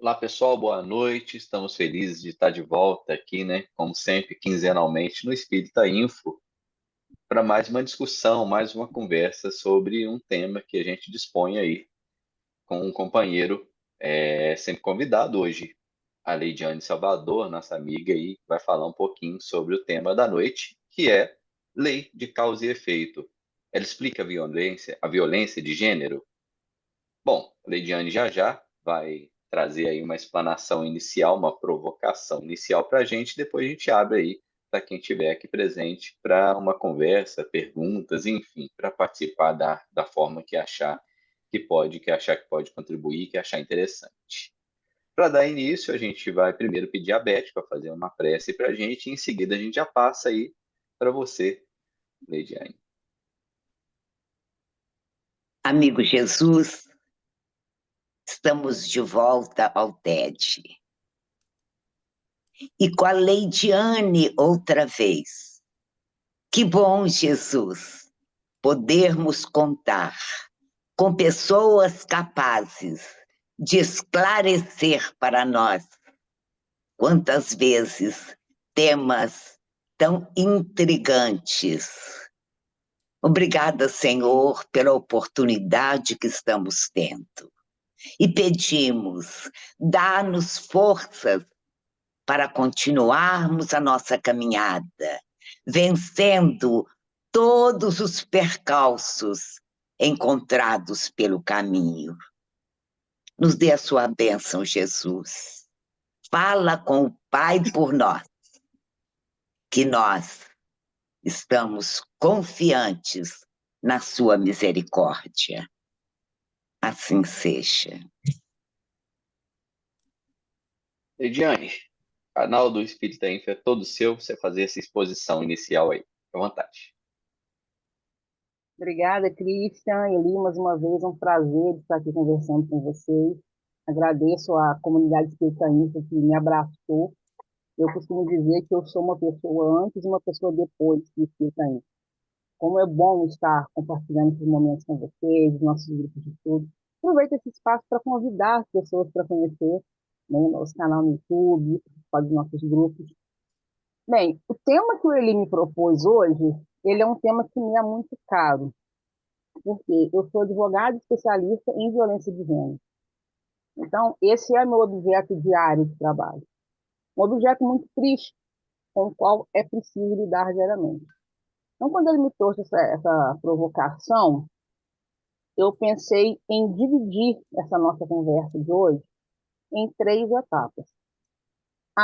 Olá, pessoal, boa noite. Estamos felizes de estar de volta aqui, né? Como sempre, quinzenalmente no Espírita Info, para mais uma discussão, mais uma conversa sobre um tema que a gente dispõe aí com um companheiro sempre convidado hoje, a Leidiane Salvador, nossa amiga, aí, vai falar um pouquinho sobre o tema da noite, que é lei de causa e efeito. Ela explica a violência de gênero. Bom, a Leidiane já vai trazer aí uma explanação inicial, uma provocação inicial para a gente, depois a gente abre aí para quem estiver aqui presente para uma conversa, perguntas, enfim, para participar da forma que achar que pode contribuir, que achar interessante. Para dar início, a gente vai primeiro pedir a Beth para fazer uma prece para a gente, e em seguida a gente já passa aí para você, Leidiane. Amigo Jesus, estamos de volta ao TED. E com a Leidiane outra vez. Que bom, Jesus, podermos contar com pessoas capazes de esclarecer para nós quantas vezes temas tão intrigantes. Obrigada, Senhor, pela oportunidade que estamos tendo. E pedimos, dá-nos forças para continuarmos a nossa caminhada, vencendo todos os percalços encontrados pelo caminho. Nos dê a sua bênção, Jesus. Fala com o Pai por nós, que nós estamos confiantes na sua misericórdia. Assim seja. Leidiane, o canal do Espírita Info é todo seu, você fazer essa exposição inicial aí. Fique à vontade. Obrigada, Christian. Eli, mais uma vez, é um prazer estar aqui conversando com vocês. Agradeço à comunidade Espírita Info que me abraçou. Eu costumo dizer que eu sou uma pessoa antes e uma pessoa depois do Espírita Info. Como é bom estar compartilhando esses momentos com vocês, os nossos grupos de estudo. Aproveito esse espaço para convidar as pessoas para conhecer, né, o nosso canal no YouTube, participar dos nossos grupos. Bem, o tema que o Eli me propôs hoje, ele é um tema que me é muito caro, porque eu sou advogada especialista em violência de gênero. Então, esse é meu objeto diário de trabalho. Um objeto muito triste, com o qual é preciso lidar diariamente. Então, quando ele me trouxe essa provocação, eu pensei em dividir essa nossa conversa de hoje em três etapas.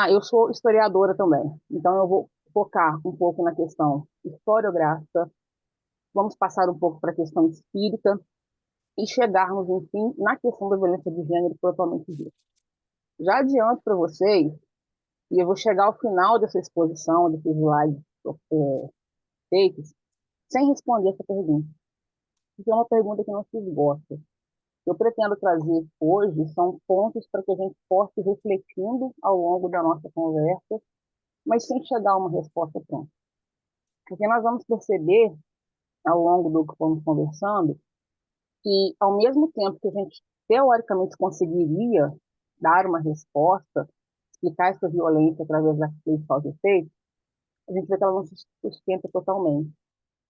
Eu sou historiadora também, então eu vou focar um pouco na questão historiográfica, vamos passar um pouco para a questão espírita e chegarmos, enfim, na questão da violência de gênero propriamente dita. Já adianto para vocês, e eu vou chegar ao final dessa exposição, desses slides feitos, sem responder essa pergunta, porque é uma pergunta que não se esgota. Eu pretendo trazer hoje são pontos para que a gente possa ir refletindo ao longo da nossa conversa, mas sem chegar a uma resposta pronta. Porque nós vamos perceber, ao longo do que vamos conversando, que ao mesmo tempo que a gente teoricamente conseguiria dar uma resposta, explicar essa violência através da lei de causa e efeito, a gente vê que ela não se sustenta totalmente.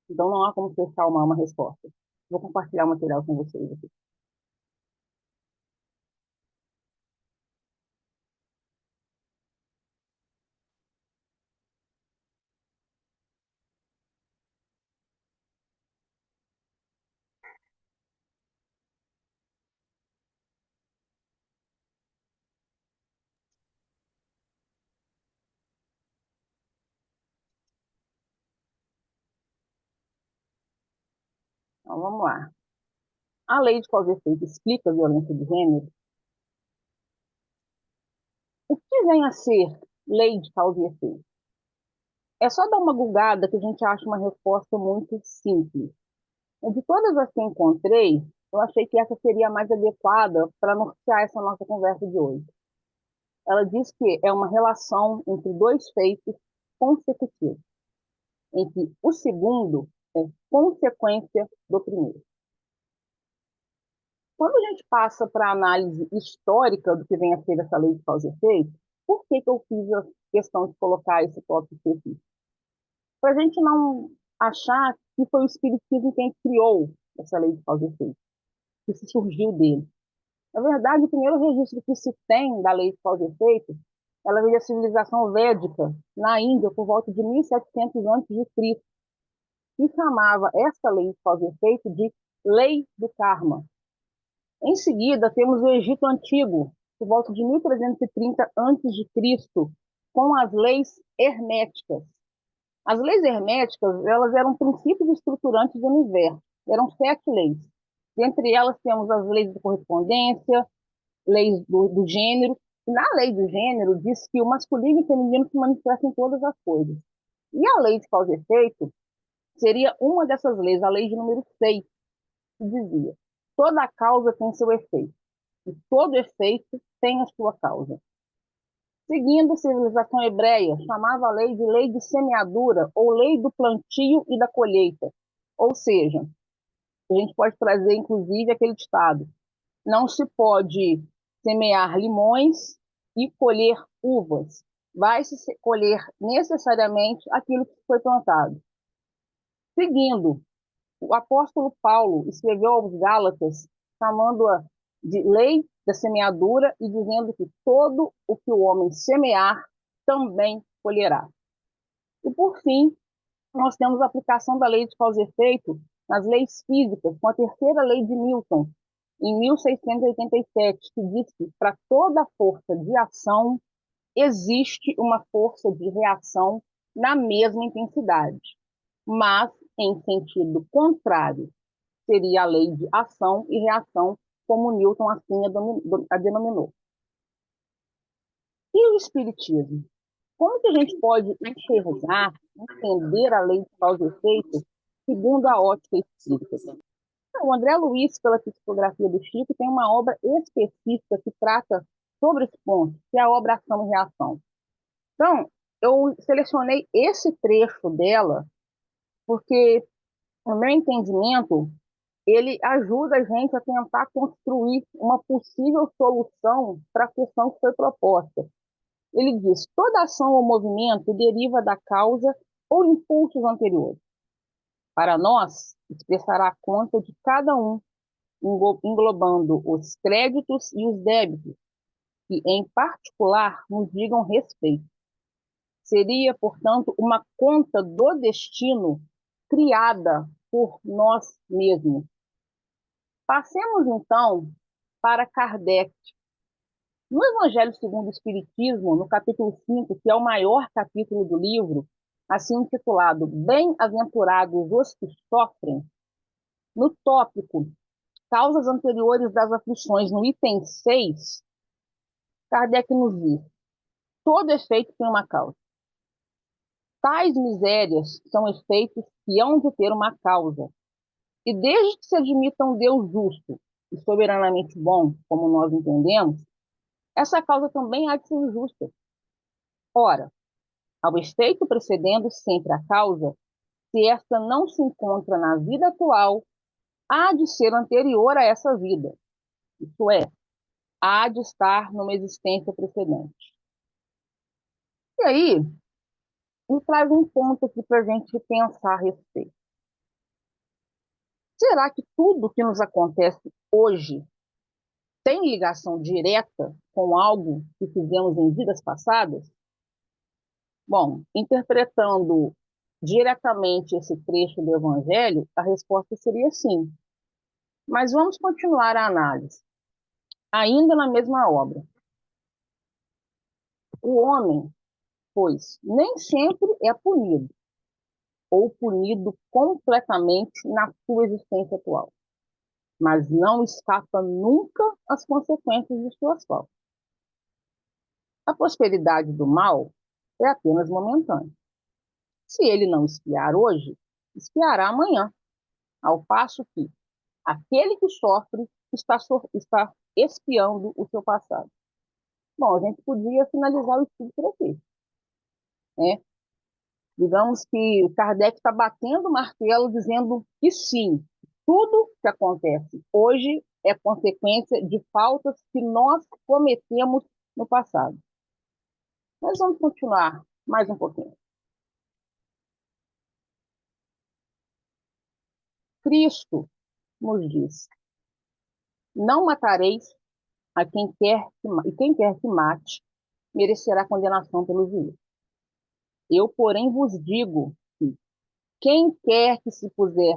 Então não há como fechar uma resposta. Vou compartilhar o material com vocês aqui. Então vamos lá. A lei de causa e efeito explica a violência de gênero? O que vem a ser lei de causa e efeito? É só dar uma googada que a gente acha uma resposta muito simples. De todas as que encontrei, eu achei que essa seria a mais adequada para nortear essa nossa conversa de hoje. Ela diz que é uma relação entre dois feitos consecutivos, em que o segundo é consequência do primeiro. Quando a gente passa para a análise histórica do que vem a ser essa lei de causa e efeito, por que eu fiz a questão de colocar esse tópico específico? Para a gente não achar que foi o Espiritismo quem criou essa lei de causa e efeito, que se surgiu dele. Na verdade, o primeiro registro que se tem da lei de causa e efeito, ela veio da civilização védica, na Índia, por volta de 1700 a.C., que chamava essa lei de causa e efeito de lei do karma. Em seguida, temos o Egito Antigo, por volta de 1330 a.C., com as leis herméticas. As leis herméticas, elas eram princípios estruturantes do universo. Eram 7 leis. Dentre elas temos as leis de correspondência, leis do gênero. E na lei do gênero diz que o masculino e o feminino se manifestam em todas as coisas. E a lei de causa e efeito seria uma dessas leis, a lei de número 6, que dizia: toda causa tem seu efeito, e todo efeito tem a sua causa. Seguindo a civilização hebreia, chamava a lei de semeadura, ou lei do plantio e da colheita. Ou seja, a gente pode trazer, inclusive, aquele ditado: não se pode semear limões e colher uvas. Vai-se colher necessariamente aquilo que foi plantado. Seguindo, o apóstolo Paulo escreveu aos Gálatas, chamando-a de lei da semeadura e dizendo que todo o que o homem semear também colherá. E, por fim, nós temos a aplicação da lei de causa e efeito nas leis físicas, com a terceira lei de Newton, em 1687, que diz que para toda força de ação existe uma força de reação na mesma intensidade, mas em sentido contrário. Seria a lei de ação e reação, como Newton assim a denominou. E o Espiritismo? Como que a gente pode enxergar, entender a lei de causa e efeito segundo a ótica espírita? O André Luiz, pela psicografia do Chico, tem uma obra específica que trata sobre esse ponto, que é a obra Ação e Reação. Então, eu selecionei esse trecho dela porque, no meu entendimento, ele ajuda a gente a tentar construir uma possível solução para a questão que foi proposta. Ele diz: toda ação ou movimento deriva da causa ou impulsos anteriores. Para nós, expressará a conta de cada um, englobando os créditos e os débitos, que, em particular, nos digam respeito. Seria, portanto, uma conta do destino criada por nós mesmos. Passemos, então, para Kardec. No Evangelho segundo o Espiritismo, no capítulo 5, que é o maior capítulo do livro, assim intitulado Bem-aventurados os que sofrem, no tópico Causas anteriores das aflições, no item 6, Kardec nos diz: todo efeito tem uma causa. Tais misérias são efeitos que hão de ter uma causa. E desde que se admita um Deus justo e soberanamente bom, como nós entendemos, essa causa também há de ser justa. Ora, ao efeito precedendo sempre a causa, se esta não se encontra na vida atual, há de ser anterior a essa vida. Isto é, há de estar numa existência precedente. E aí, me traz um ponto aqui para a gente pensar a respeito. Será que tudo que nos acontece hoje tem ligação direta com algo que fizemos em vidas passadas? Bom, interpretando diretamente esse trecho do Evangelho, a resposta seria sim. Mas vamos continuar a análise. Ainda na mesma obra. O homem, pois, nem sempre é punido, ou punido completamente na sua existência atual, mas não escapa nunca às consequências de suas faltas. A prosperidade do mal é apenas momentânea. Se ele não espiar hoje, espiará amanhã, ao passo que aquele que sofre está espiando o seu passado. Bom, a gente podia finalizar o estudo por aqui, né? Digamos que o Kardec está batendo o martelo dizendo que sim, tudo que acontece hoje é consequência de faltas que nós cometemos no passado. Mas vamos continuar mais um pouquinho. Cristo nos diz: não matareis a quem quer que mate merecerá condenação pelo juízo. Eu, porém, vos digo que quem quer que se puser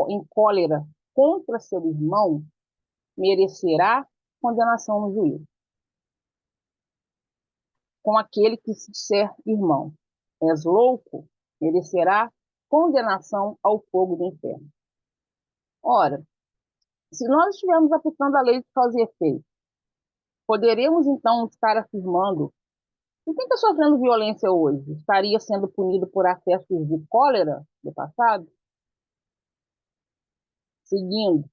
em cólera contra seu irmão merecerá condenação no juízo. Com aquele que se disser irmão, és louco, merecerá condenação ao fogo do inferno. Ora, se nós estivermos aplicando a lei de causa e efeito, poderemos então estar afirmando que quem está sofrendo violência hoje estaria sendo punido por acessos de cólera do passado? Seguindo,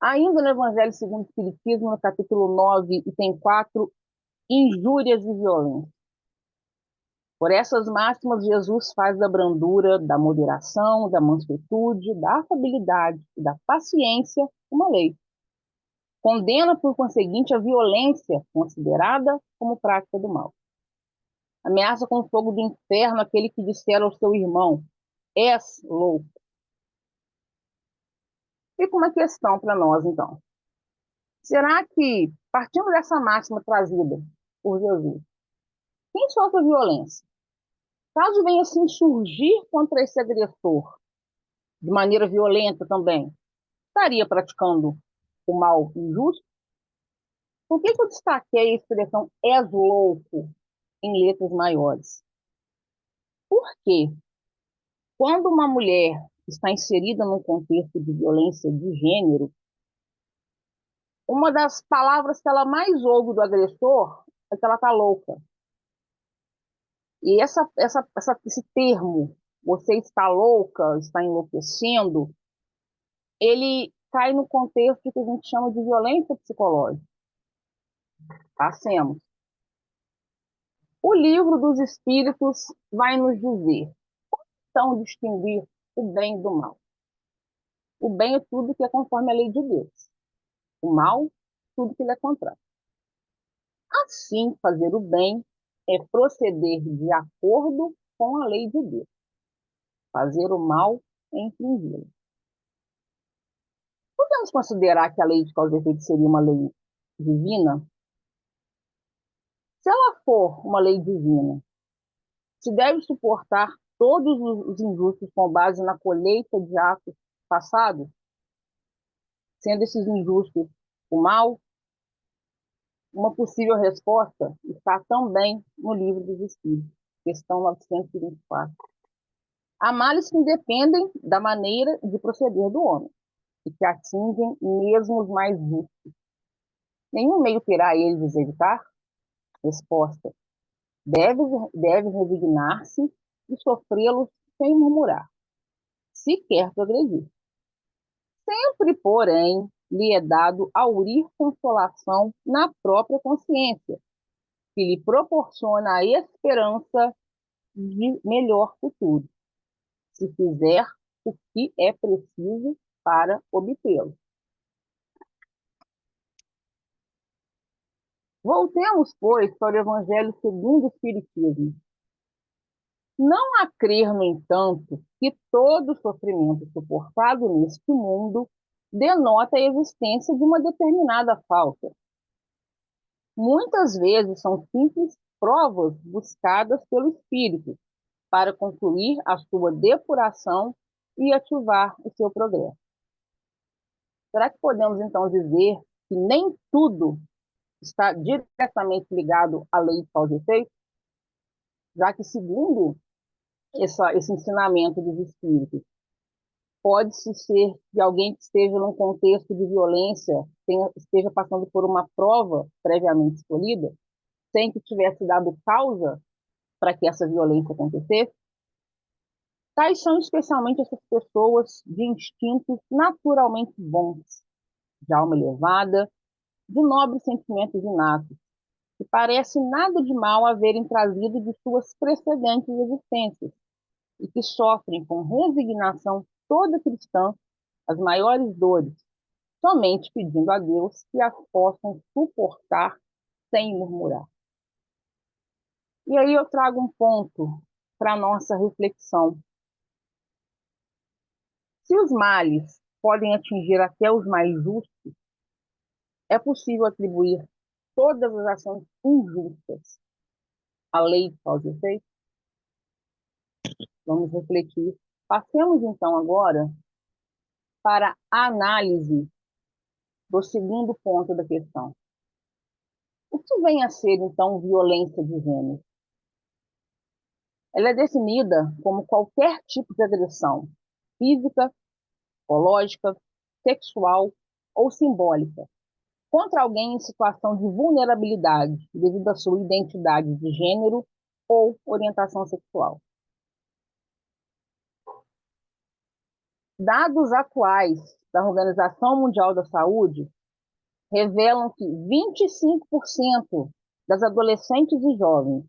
ainda no Evangelho segundo o Espiritismo, no capítulo 9, item 4, injúrias e violência. Por essas máximas, Jesus faz da brandura, da moderação, da mansuetude, da afabilidade e da paciência uma lei. Condena, por conseguinte, a violência considerada como prática do mal. Ameaça com o fogo do inferno aquele que disser ao seu irmão: és louco. Fica uma questão para nós, então. Será que, partindo dessa máxima trazida por Jesus, quem sofre violência, caso venha assim surgir contra esse agressor de maneira violenta também, estaria praticando o mal injusto? Por que eu destaquei a expressão és louco em letras maiores? Porque quando uma mulher está inserida num contexto de violência de gênero, uma das palavras que ela mais ouve do agressor é que ela está louca. E esse termo, você está louca, está enlouquecendo, ele cai no contexto que a gente chama de violência psicológica. Passemos. O livro dos Espíritos vai nos dizer então distinguir o bem do mal. O bem é tudo que é conforme a lei de Deus. O mal, tudo que lhe é contrário. Assim, fazer o bem é proceder de acordo com a lei de Deus. Fazer o mal é infringi-lo. Podemos considerar que a lei de causa e efeito seria uma lei divina? Se ela for uma lei divina, se deve suportar todos os injustos com base na colheita de atos passados, sendo esses injustos o mal? Uma possível resposta está também no Livro dos Espíritos, questão 924. Há males que independem da maneira de proceder do homem e que atingem mesmo os mais justos. Nenhum meio terá ele de os evitar? Resposta: deve resignar-se e sofrê-los sem murmurar, se quer progredir. Sempre, porém, lhe é dado aurir consolação na própria consciência, que lhe proporciona a esperança de melhor futuro, se fizer o que é preciso para obtê-lo. Voltemos, pois, para o Evangelho segundo o Espiritismo. Não há crer, no entanto, que todo sofrimento suportado neste mundo denota a existência de uma determinada falta. Muitas vezes são simples provas buscadas pelo espírito para concluir a sua depuração e ativar o seu progresso. Será que podemos, então, dizer que nem tudo está diretamente ligado à lei de causa e efeito? Já que, segundo esse ensinamento dos espíritos, pode-se ser que alguém que esteja num contexto de violência esteja passando por uma prova previamente escolhida, sem que tivesse dado causa para que essa violência acontecesse? Tais são especialmente essas pessoas de instintos naturalmente bons, de alma elevada, de nobres sentimentos inatos, que parece nada de mal haverem trazido de suas precedentes existências, e que sofrem com resignação toda cristã as maiores dores, somente pedindo a Deus que as possam suportar sem murmurar. E aí eu trago um ponto para a nossa reflexão. Se os males podem atingir até os mais justos, é possível atribuir todas as ações injustas à lei de causa e efeito? Vamos refletir. Passemos então agora para a análise do segundo ponto da questão. O que vem a ser, então, violência de gênero? Ela é definida como qualquer tipo de agressão física, psicológica, sexual ou simbólica contra alguém em situação de vulnerabilidade devido à sua identidade de gênero ou orientação sexual. Dados atuais da Organização Mundial da Saúde revelam que 25% das adolescentes e jovens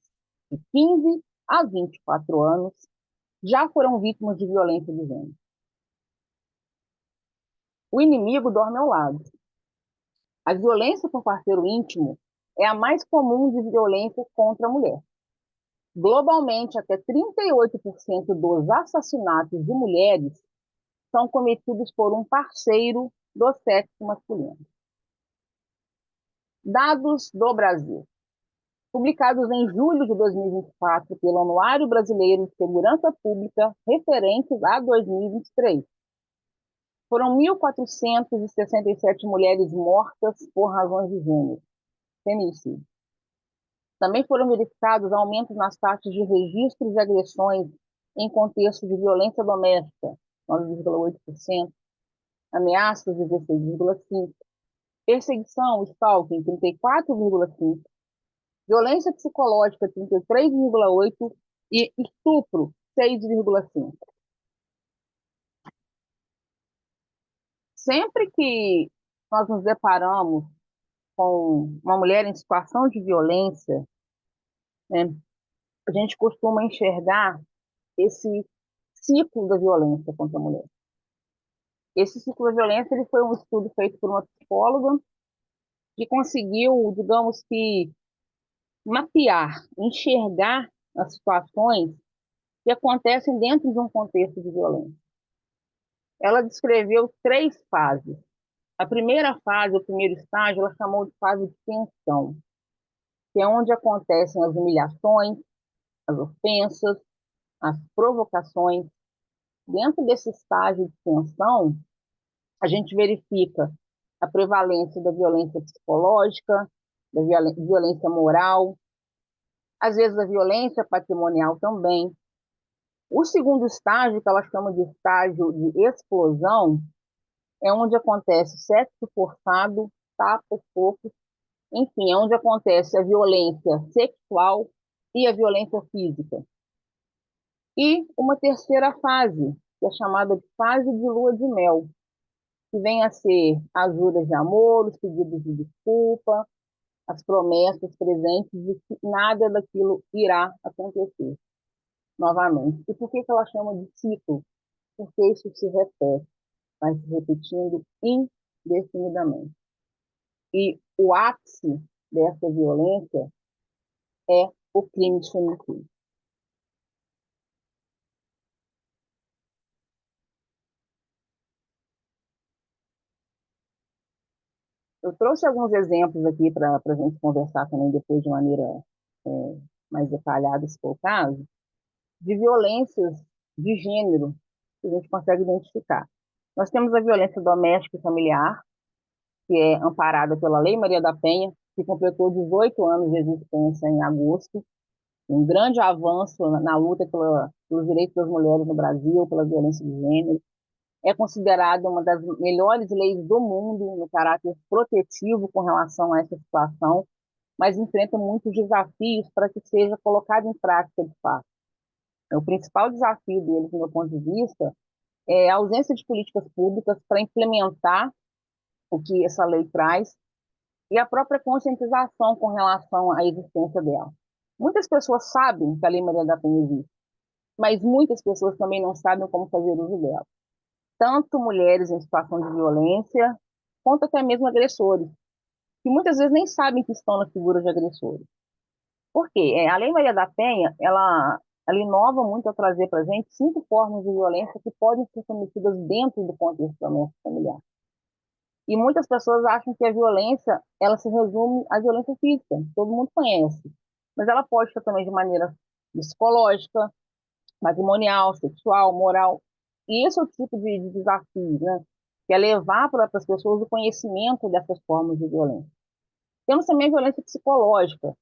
de 15 a 24 anos já foram vítimas de violência de gênero. O inimigo dorme ao lado. A violência por parceiro íntimo é a mais comum de violência contra a mulher. Globalmente, até 38% dos assassinatos de mulheres são cometidos por um parceiro do sexo masculino. Dados do Brasil. Publicados em julho de 2024 pelo Anuário Brasileiro de Segurança Pública, referentes a 2023. Foram 1.467 mulheres mortas por razões de gênero, feminicídio. Também foram verificados aumentos nas taxas de registro de agressões em contexto de violência doméstica, 9,8%, ameaças, 16,5%, perseguição, stalking, 34,5%, violência psicológica, 33,8% e estupro, 6,5%. Sempre que nós nos deparamos com uma mulher em situação de violência, né, a gente costuma enxergar esse ciclo da violência contra a mulher. Esse ciclo da violência ele foi um estudo feito por uma psicóloga que conseguiu, digamos que, mapear, enxergar as situações que acontecem dentro de um contexto de violência. Ela descreveu 3 fases. A primeira fase, o primeiro estágio, ela chamou de fase de tensão, que é onde acontecem as humilhações, as ofensas, as provocações. Dentro desse estágio de tensão, a gente verifica a prevalência da violência psicológica, da violência moral, às vezes a violência patrimonial também. O segundo estágio, que ela chama de estágio de explosão, é onde acontece sexo forçado, tapas, socos, enfim, é onde acontece a violência sexual e a violência física. E uma terceira fase, que é chamada de fase de lua de mel, que vem a ser as juras de amor, os pedidos de desculpa, as promessas presentes de que nada daquilo irá acontecer novamente. E por que ela chama de ciclo? Porque isso se repete, vai se repetindo indefinidamente. E o ápice dessa violência é o crime de feminicídio. Eu trouxe alguns exemplos aqui para a gente conversar também depois de maneira mais detalhada, se for o caso, de violências de gênero que a gente consegue identificar. Nós temos a violência doméstica e familiar, que é amparada pela Lei Maria da Penha, que completou 18 anos de existência em agosto, um grande avanço na luta pelos direitos das mulheres no Brasil, pela violência de gênero. É considerada uma das melhores leis do mundo no caráter protetivo com relação a essa situação, mas enfrenta muitos desafios para que seja colocado em prática de fato. O principal desafio dele, do meu ponto de vista, é a ausência de políticas públicas para implementar o que essa lei traz e a própria conscientização com relação à existência dela. Muitas pessoas sabem que a Lei Maria da Penha existe, mas muitas pessoas também não sabem como fazer uso dela. Tanto mulheres em situação de violência, quanto até mesmo agressores, que muitas vezes nem sabem que estão na figura de agressores. Por quê? A Lei Maria da Penha, ela inova muito ao trazer para a gente 5 formas de violência que podem ser cometidas dentro do contexto doméstico familiar. E muitas pessoas acham que a violência, ela se resume à violência física, todo mundo conhece. Mas ela pode ser também de maneira psicológica, matrimonial, sexual, moral. E esse é o tipo de desafio, né? Que é levar para as pessoas o conhecimento dessas formas de violência. Temos também a violência psicológica,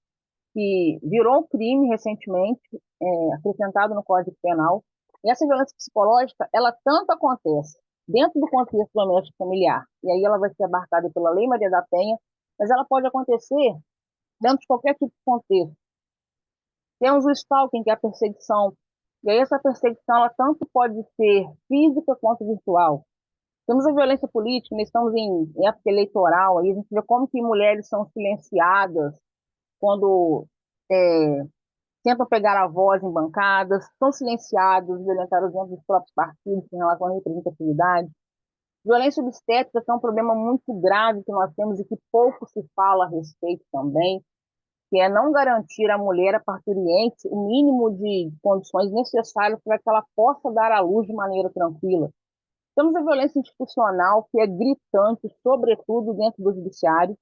que virou um crime recentemente, acrescentado no Código Penal. E essa violência psicológica, ela tanto acontece dentro do contexto doméstico familiar, e aí ela vai ser abarcada pela Lei Maria da Penha, mas ela pode acontecer dentro de qualquer tipo de contexto. Temos o stalking, que é a perseguição, e aí essa perseguição, ela tanto pode ser física quanto virtual. Temos a violência política, nós estamos em época eleitoral, aí a gente vê como que mulheres são silenciadas quando é, tentam pegar a voz em bancadas, são silenciados, violentados dentro dos próprios partidos em relação à representatividade. Violência obstétrica que é um problema muito grave que nós temos e que pouco se fala a respeito também, que é não garantir à mulher, a parturiente, o mínimo de condições necessárias para que ela possa dar à luz de maneira tranquila. Temos a violência institucional, que é gritante, sobretudo dentro do judiciário.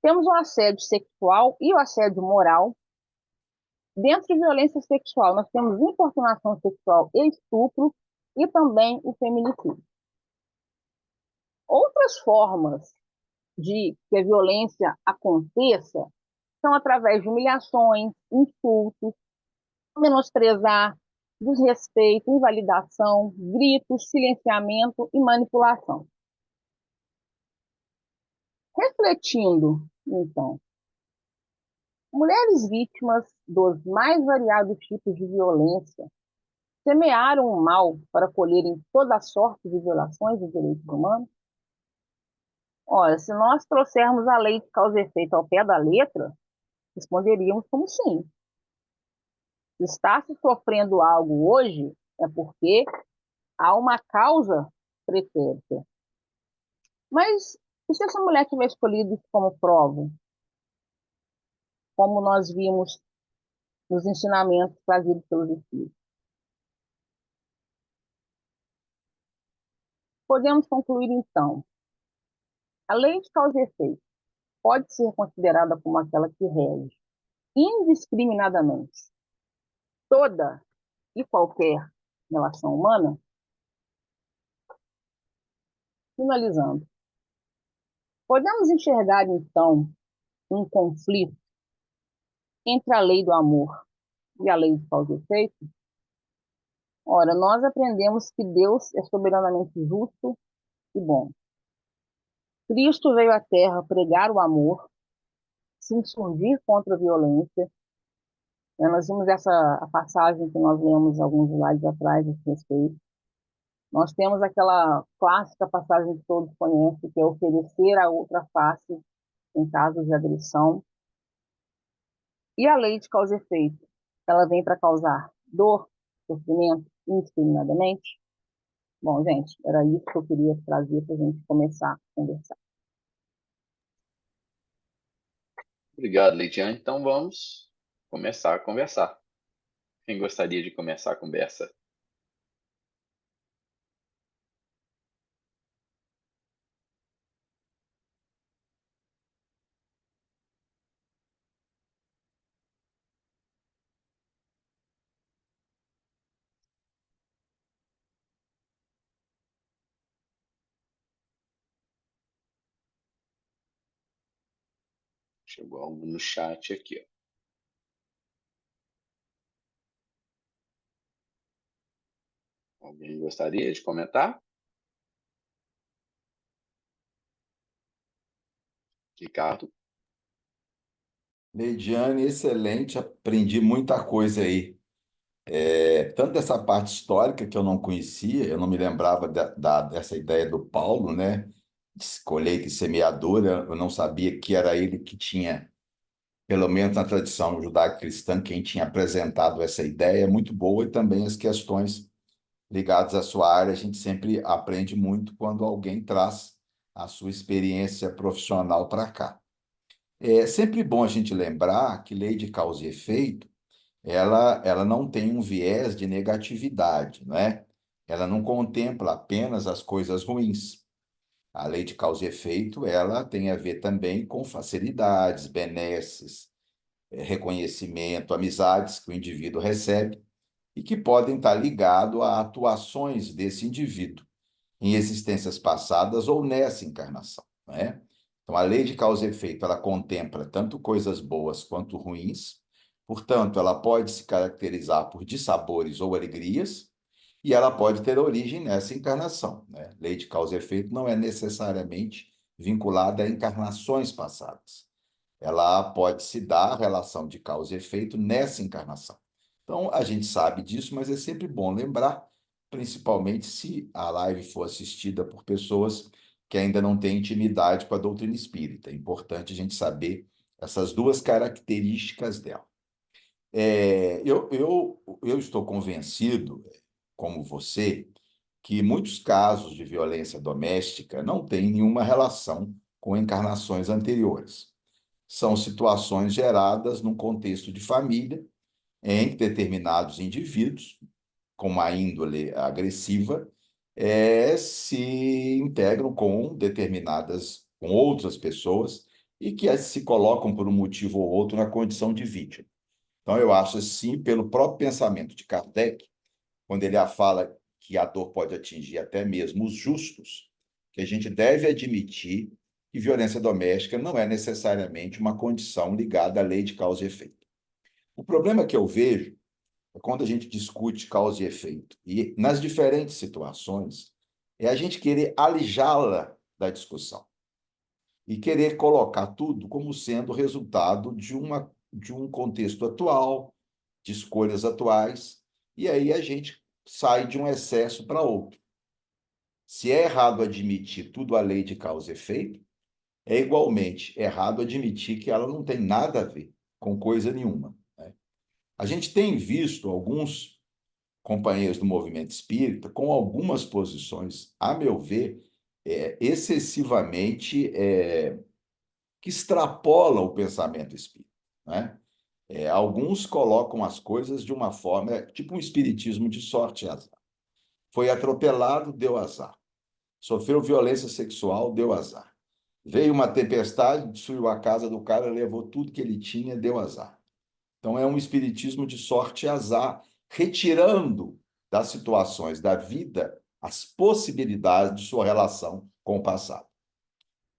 Temos o assédio sexual e o assédio moral. Dentro de violência sexual, nós temos importunação sexual e estupro, e também o feminicídio. Outras formas de que a violência aconteça são através de humilhações, insultos, menosprezar, desrespeito, invalidação, gritos, silenciamento e manipulação. Refletindo, então, mulheres vítimas dos mais variados tipos de violência semearam o mal para colherem toda sorte de violações de direitos humanos? Olha, se nós trouxermos a lei de causa e efeito ao pé da letra, responderíamos como sim. Se está se sofrendo algo hoje, é porque há uma causa pretérita. Mas e se essa mulher tiver escolhido isso como prova? Como nós vimos nos ensinamentos trazidos pelos Espíritos. Podemos concluir, então, a lei de causa e efeito pode ser considerada como aquela que rege indiscriminadamente toda e qualquer relação humana? Finalizando, podemos enxergar, então, um conflito entre a lei do amor e a lei de causa e efeito? Ora, nós aprendemos que Deus é soberanamente justo e bom. Cristo veio à Terra pregar o amor, se insurgir contra a violência. Nós vimos a passagem que nós lemos alguns slides atrás a esse respeito. Nós temos aquela clássica passagem que todos conhecem, que é oferecer a outra face em casos de agressão. E a lei de causa e efeito, ela vem para causar dor, sofrimento, indiscriminadamente? Bom, gente, era isso que eu queria trazer para a gente começar a conversar. Obrigado, Leidiane. Então vamos começar a conversar. Quem gostaria de começar a conversa? Chegou algo no chat aqui, ó. Alguém gostaria de comentar? Ricardo? Leidiane, excelente, aprendi muita coisa aí. Tanto dessa parte histórica que eu não conhecia, eu não me lembrava dessa ideia do Paulo, né? De colheita e semeadura, eu não sabia que era ele que tinha, pelo menos na tradição judaico-cristã, quem tinha apresentado essa ideia, muito boa, e também as questões ligadas à sua área, a gente sempre aprende muito quando alguém traz a sua experiência profissional para cá. É sempre bom a gente lembrar que lei de causa e efeito, ela não tem um viés de negatividade, não é? Ela não contempla apenas as coisas ruins. A lei de causa e efeito, ela tem a ver também com facilidades, benesses, reconhecimento, amizades que o indivíduo recebe e que podem estar ligados a atuações desse indivíduo em existências passadas ou nessa encarnação, não é? Então, a lei de causa e efeito, ela contempla tanto coisas boas quanto ruins, portanto, ela pode se caracterizar por dissabores ou alegrias, e ela pode ter origem nessa encarnação, né? Lei de causa e efeito não é necessariamente vinculada a encarnações passadas. Ela pode se dar a relação de causa e efeito nessa encarnação. Então, a gente sabe disso, mas é sempre bom lembrar, principalmente se a live for assistida por pessoas que ainda não têm intimidade com a doutrina espírita. É importante a gente saber essas duas características dela. Eu estou convencido, como você, que muitos casos de violência doméstica não têm nenhuma relação com encarnações anteriores. São situações geradas num contexto de família, em que determinados indivíduos, com uma índole agressiva, se integram com outras pessoas e que se colocam por um motivo ou outro na condição de vítima. Então, eu acho assim, pelo próprio pensamento de Kardec, quando ele fala que a dor pode atingir até mesmo os justos, que a gente deve admitir que violência doméstica não é necessariamente uma condição ligada à lei de causa e efeito. O problema que eu vejo é quando a gente discute causa e efeito, e nas diferentes situações, é a gente querer alijá-la da discussão e querer colocar tudo como sendo resultado de um contexto atual, de escolhas atuais, e aí a gente sai de um excesso para outro. Se é errado admitir tudo a lei de causa e efeito, é igualmente errado admitir que ela não tem nada a ver com coisa nenhuma, né? A gente tem visto alguns companheiros do movimento espírita com algumas posições, a meu ver, excessivamente que extrapolam o pensamento espírita, né? Alguns colocam as coisas de uma forma, tipo um espiritismo de sorte e azar. Foi atropelado, deu azar. Sofreu violência sexual, deu azar. Veio uma tempestade, destruiu a casa do cara, levou tudo que ele tinha, deu azar. Então, é um espiritismo de sorte e azar, retirando das situações da vida as possibilidades de sua relação com o passado.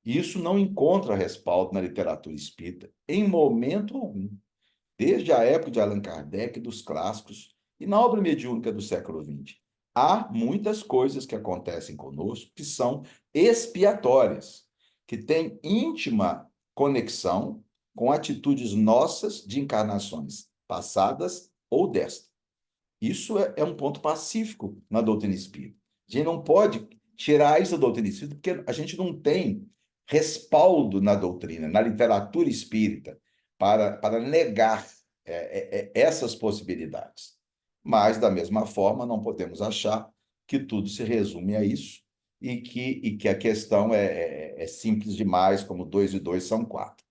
Isso não encontra respaldo na literatura espírita em momento algum, desde a época de Allan Kardec, dos clássicos, e na obra mediúnica do século XX. Há muitas coisas que acontecem conosco que são expiatórias, que têm íntima conexão com atitudes nossas de encarnações passadas ou desta. Isso é um ponto pacífico na doutrina espírita. A gente não pode tirar isso da doutrina espírita, porque a gente não tem respaldo na doutrina, na literatura espírita, para negar essas possibilidades. Mas, da mesma forma, não podemos achar que tudo se resume a isso e que a questão é simples demais, como 2 e 2 são 4.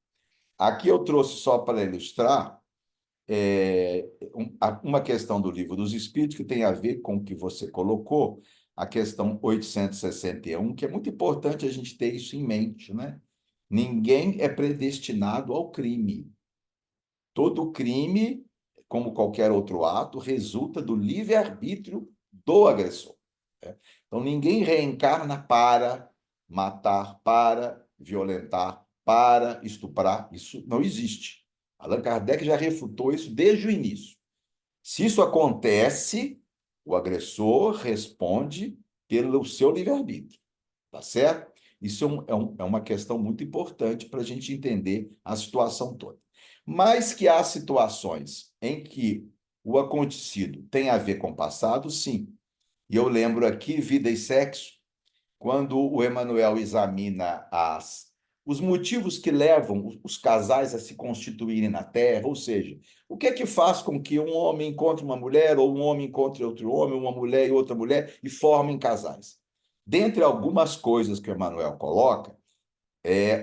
Aqui eu trouxe só para ilustrar uma questão do Livro dos Espíritos que tem a ver com o que você colocou, a questão 861, que é muito importante a gente ter isso em mente, né? Ninguém é predestinado ao crime. Todo crime, como qualquer outro ato, resulta do livre-arbítrio do agressor, né? Então, ninguém reencarna para matar, para violentar, para estuprar. Isso não existe. Allan Kardec já refutou isso desde o início. Se isso acontece, o agressor responde pelo seu livre-arbítrio, tá certo? Isso é uma questão muito importante para a gente entender a situação toda. Mas que há situações em que o acontecido tem a ver com o passado, sim. E eu lembro aqui, Vida e Sexo, quando o Emmanuel examina os motivos que levam os casais a se constituírem na Terra, ou seja, o que é que faz com que um homem encontre uma mulher, ou um homem encontre outro homem, uma mulher e outra mulher, e formem casais? Dentre algumas coisas que o Emanuel coloca,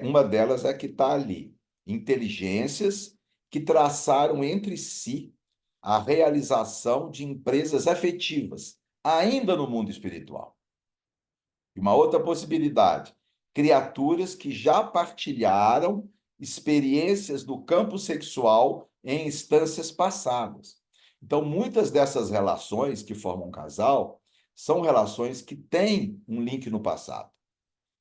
uma delas é que está ali: inteligências que traçaram entre si a realização de empresas afetivas, ainda no mundo espiritual. E uma outra possibilidade: criaturas que já partilharam experiências do campo sexual em instâncias passadas. Então, muitas dessas relações que formam um casal são relações que têm um link no passado.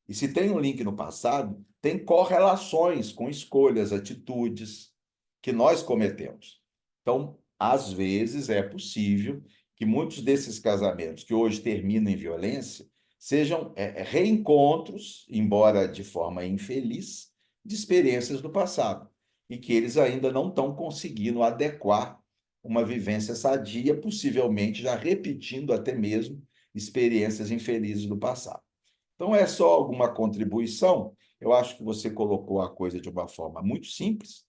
E se tem um link no passado, tem correlações com escolhas, atitudes que nós cometemos. Então, às vezes, é possível que muitos desses casamentos que hoje terminam em violência sejam reencontros, embora de forma infeliz, de experiências do passado, e que eles ainda não estão conseguindo adequar uma vivência sadia, possivelmente já repetindo até mesmo experiências infelizes do passado. Então, é só alguma contribuição. Eu acho que você colocou a coisa de uma forma muito simples.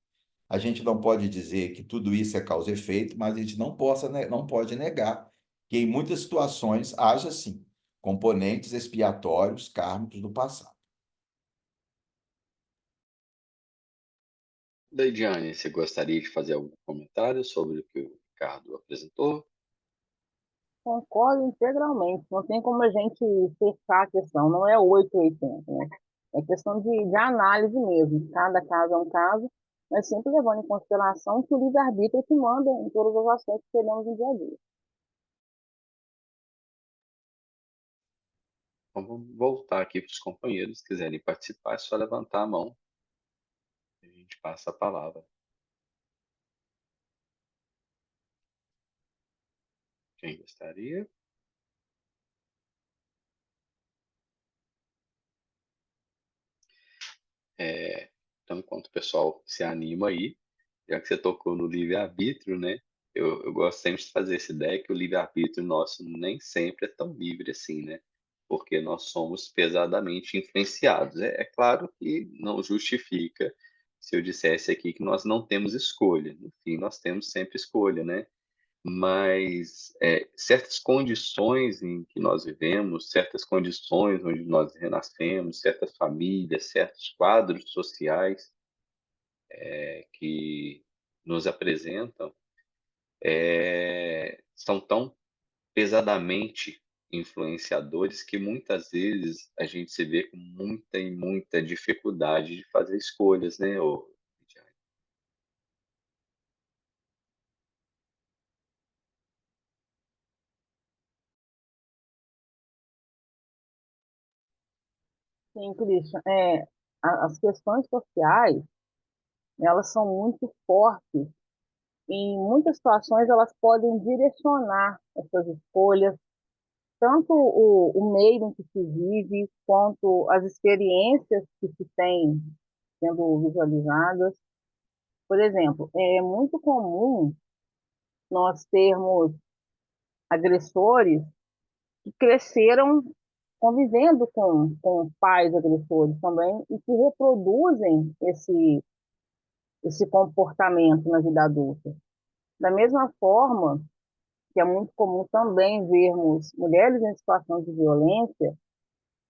A gente não pode dizer que tudo isso é causa e efeito, mas a gente não pode negar que em muitas situações haja, sim, componentes expiatórios, kármicos do passado. Leidiane, você gostaria de fazer algum comentário sobre o que o Ricardo apresentou? Concordo integralmente. Não tem como a gente fechar a questão. Não é 8 ou 80, né? É questão de análise mesmo. Cada caso é um caso, mas sempre levando em consideração que o livre-arbítrio é que manda em todas as ações que teremos no dia a dia. Então, vamos voltar aqui para os companheiros. Se quiserem participar, é só levantar a mão. A gente passa a palavra. Quem gostaria? Então, enquanto o pessoal se anima aí, já que você tocou no livre-arbítrio, né? Eu gosto sempre de fazer essa ideia que o livre-arbítrio nosso nem sempre é tão livre assim, né? Porque nós somos pesadamente influenciados. É claro que não justifica se eu dissesse aqui que nós não temos escolha. No fim, nós temos sempre escolha, né? Mas certas condições em que nós vivemos, certas condições onde nós renascemos, certas famílias, certos quadros sociais que nos apresentam são tão pesadamente influenciadores que muitas vezes a gente se vê com muita e muita dificuldade de fazer escolhas, né? Sim, Christian, as questões sociais, elas são muito fortes. Em muitas situações, elas podem direcionar essas escolhas, tanto o meio em que se vive, quanto as experiências que se têm sendo visualizadas. Por exemplo, é muito comum nós termos agressores que cresceram convivendo com pais agressores também e que reproduzem esse comportamento na vida adulta. Da mesma forma que é muito comum também vermos mulheres em situação de violência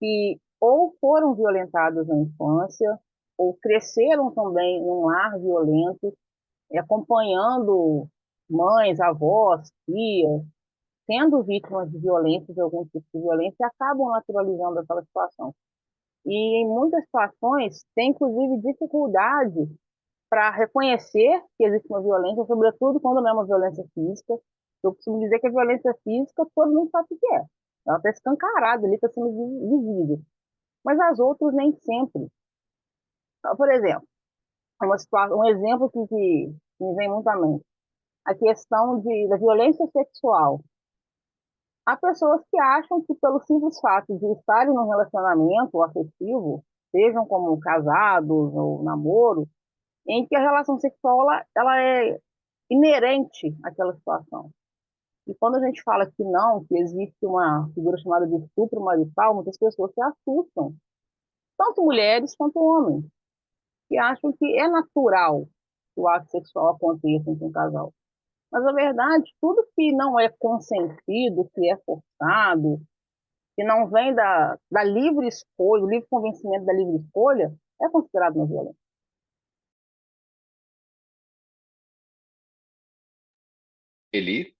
que ou foram violentadas na infância ou cresceram também num lar violento, acompanhando mães, avós, tias, sendo vítimas de violência, de algum tipo de violência, e acabam naturalizando aquela situação. E em muitas situações tem inclusive dificuldade para reconhecer que existe uma violência, sobretudo quando não é uma violência física. Eu costumo dizer que a violência física todo mundo sabe o que é. Ela está escancarada ali, está sendo visível. Mas as outras nem sempre. Por exemplo, um exemplo que me vem muito à mente, a questão da violência sexual. Há pessoas que acham que pelo simples fato de estarem num relacionamento afetivo, sejam como casados ou namoro, em que a relação sexual ela é inerente àquela situação. E quando a gente fala que não, que existe uma figura chamada de estupro marital, muitas pessoas se assustam, tanto mulheres quanto homens, que acham que é natural que o ato sexual aconteça entre um casal. Mas, na verdade, tudo que não é consentido, que é forçado, que não vem da livre escolha, o livre convencimento da livre escolha, é considerado uma violência. Eli,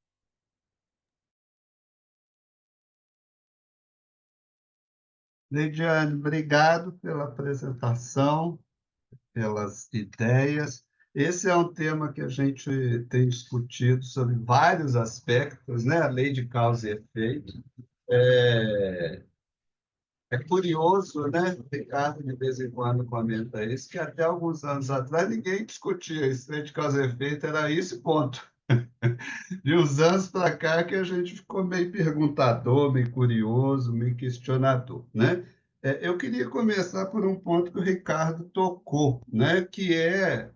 Leidiane, obrigado pela apresentação, pelas ideias. Esse é um tema que a gente tem discutido sobre vários aspectos, né? A lei de causa e efeito. É, é curioso, né? O Ricardo, de vez em quando, comenta isso, que até alguns anos atrás ninguém discutia isso, lei de causa e efeito, era isso e ponto. De uns anos para cá que a gente ficou meio perguntador, meio curioso, meio questionador, né? Eu queria começar por um ponto que o Ricardo tocou, né? Que é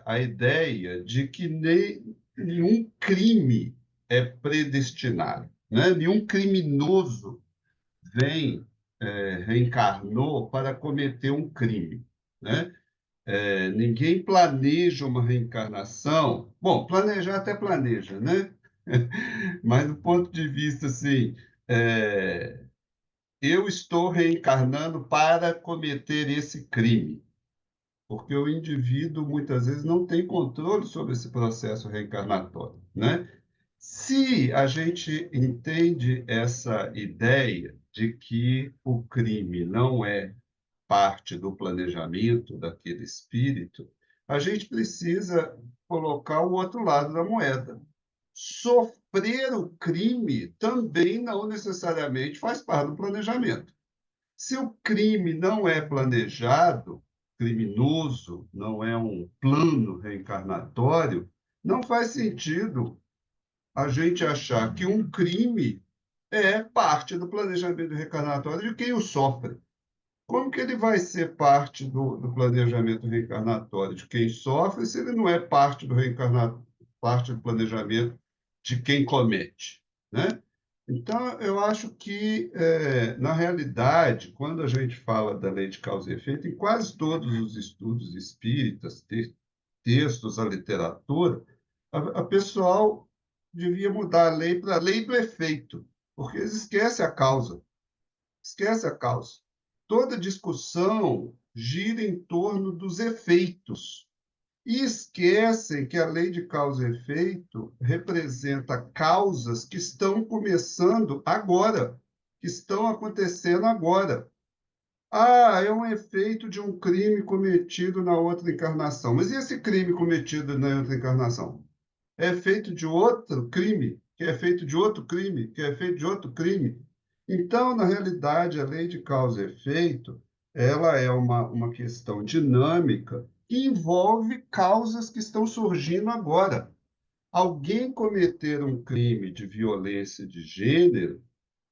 a ideia de que nenhum crime é predestinado, né? Nenhum criminoso vem, reencarnou para cometer um crime, né? Ninguém planeja uma reencarnação. Bom, planejar até planeja, né? Mas do ponto de vista assim, é, eu estou reencarnando para cometer esse crime, porque o indivíduo muitas vezes não tem controle sobre esse processo reencarnatório, né? Se a gente entende essa ideia de que o crime não é parte do planejamento daquele espírito, a gente precisa colocar o outro lado da moeda. Sofrer o crime também não necessariamente faz parte do planejamento. Se o crime não é planejado, criminoso, não é um plano reencarnatório, não faz sentido a gente achar que um crime é parte do planejamento reencarnatório de quem o sofre. Como que ele vai ser parte do planejamento reencarnatório de quem sofre se ele não é parte do planejamento de quem comete, né? Então, eu acho que, na realidade, quando a gente fala da lei de causa e efeito, em quase todos os estudos espíritas, textos, a literatura, a pessoal devia mudar a lei para a lei do efeito, porque eles esquecem a causa. Esquece a causa. Toda discussão gira em torno dos efeitos. E esquecem que a lei de causa e efeito representa causas que estão começando agora, que estão acontecendo agora. Ah, é um efeito de um crime cometido na outra encarnação. Mas e esse crime cometido na outra encarnação? É feito de outro crime, que é feito de outro crime, que é feito de outro crime. Então, na realidade, a lei de causa e efeito, ela é uma questão dinâmica que envolve causas que estão surgindo agora. Alguém cometer um crime de violência de gênero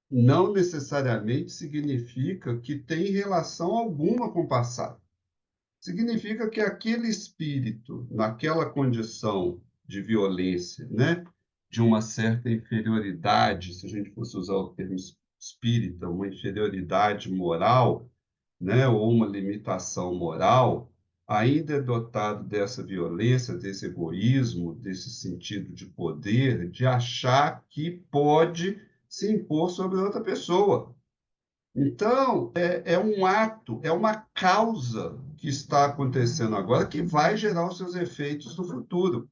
não necessariamente significa que tem relação alguma com o passado. Significa que aquele espírito, naquela condição de violência, né, de uma certa inferioridade, se a gente fosse usar o termo espírita, uma inferioridade moral, né, ou uma limitação moral, ainda é dotado dessa violência, desse egoísmo, desse sentido de poder, de achar que pode se impor sobre outra pessoa. Então, é um ato, é uma causa que está acontecendo agora que vai gerar os seus efeitos no futuro.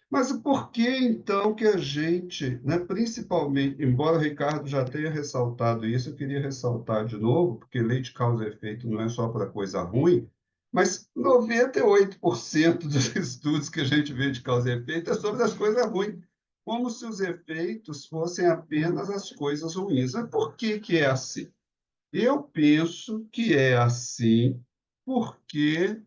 Mas por que então que a gente, né, principalmente, embora o Ricardo já tenha ressaltado isso, eu queria ressaltar de novo, porque lei de causa e efeito não é só para coisa ruim, mas 98% dos estudos que a gente vê de causa e efeito é sobre as coisas ruins, como se os efeitos fossem apenas as coisas ruins. Mas por que que é assim? Eu penso que é assim porque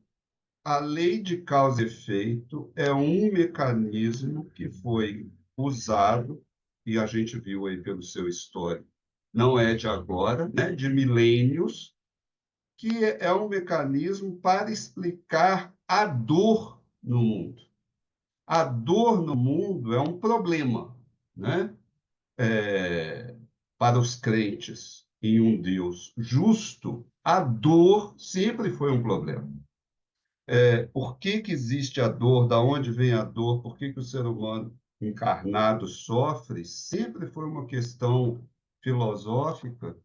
a lei de causa e efeito é um mecanismo que foi usado, e a gente viu aí pelo seu histórico, não é de agora, né, de milênios, que é um mecanismo para explicar a dor no mundo. A dor no mundo é um problema, né? Para os crentes em um Deus justo, a dor sempre foi um problema. Por que que existe a dor? Da onde vem a dor? Por que que o ser humano encarnado sofre? Sempre foi uma questão filosófica,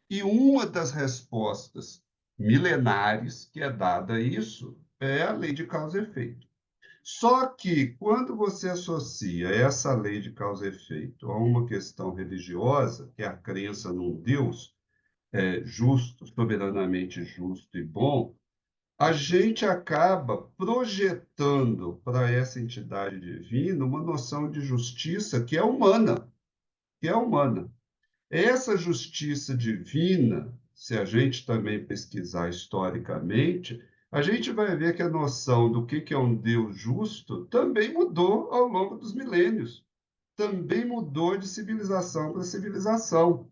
e uma das respostas milenares que é dada a isso é a lei de causa e efeito. Só que, quando você associa essa lei de causa e efeito a uma questão religiosa, que é a crença num Deus justo, soberanamente justo e bom, a gente acaba projetando para essa entidade divina uma noção de justiça que é humana, que é humana. Essa justiça divina, se a gente também pesquisar historicamente, a gente vai ver que a noção do que é um Deus justo também mudou ao longo dos milênios. Também mudou de civilização para civilização.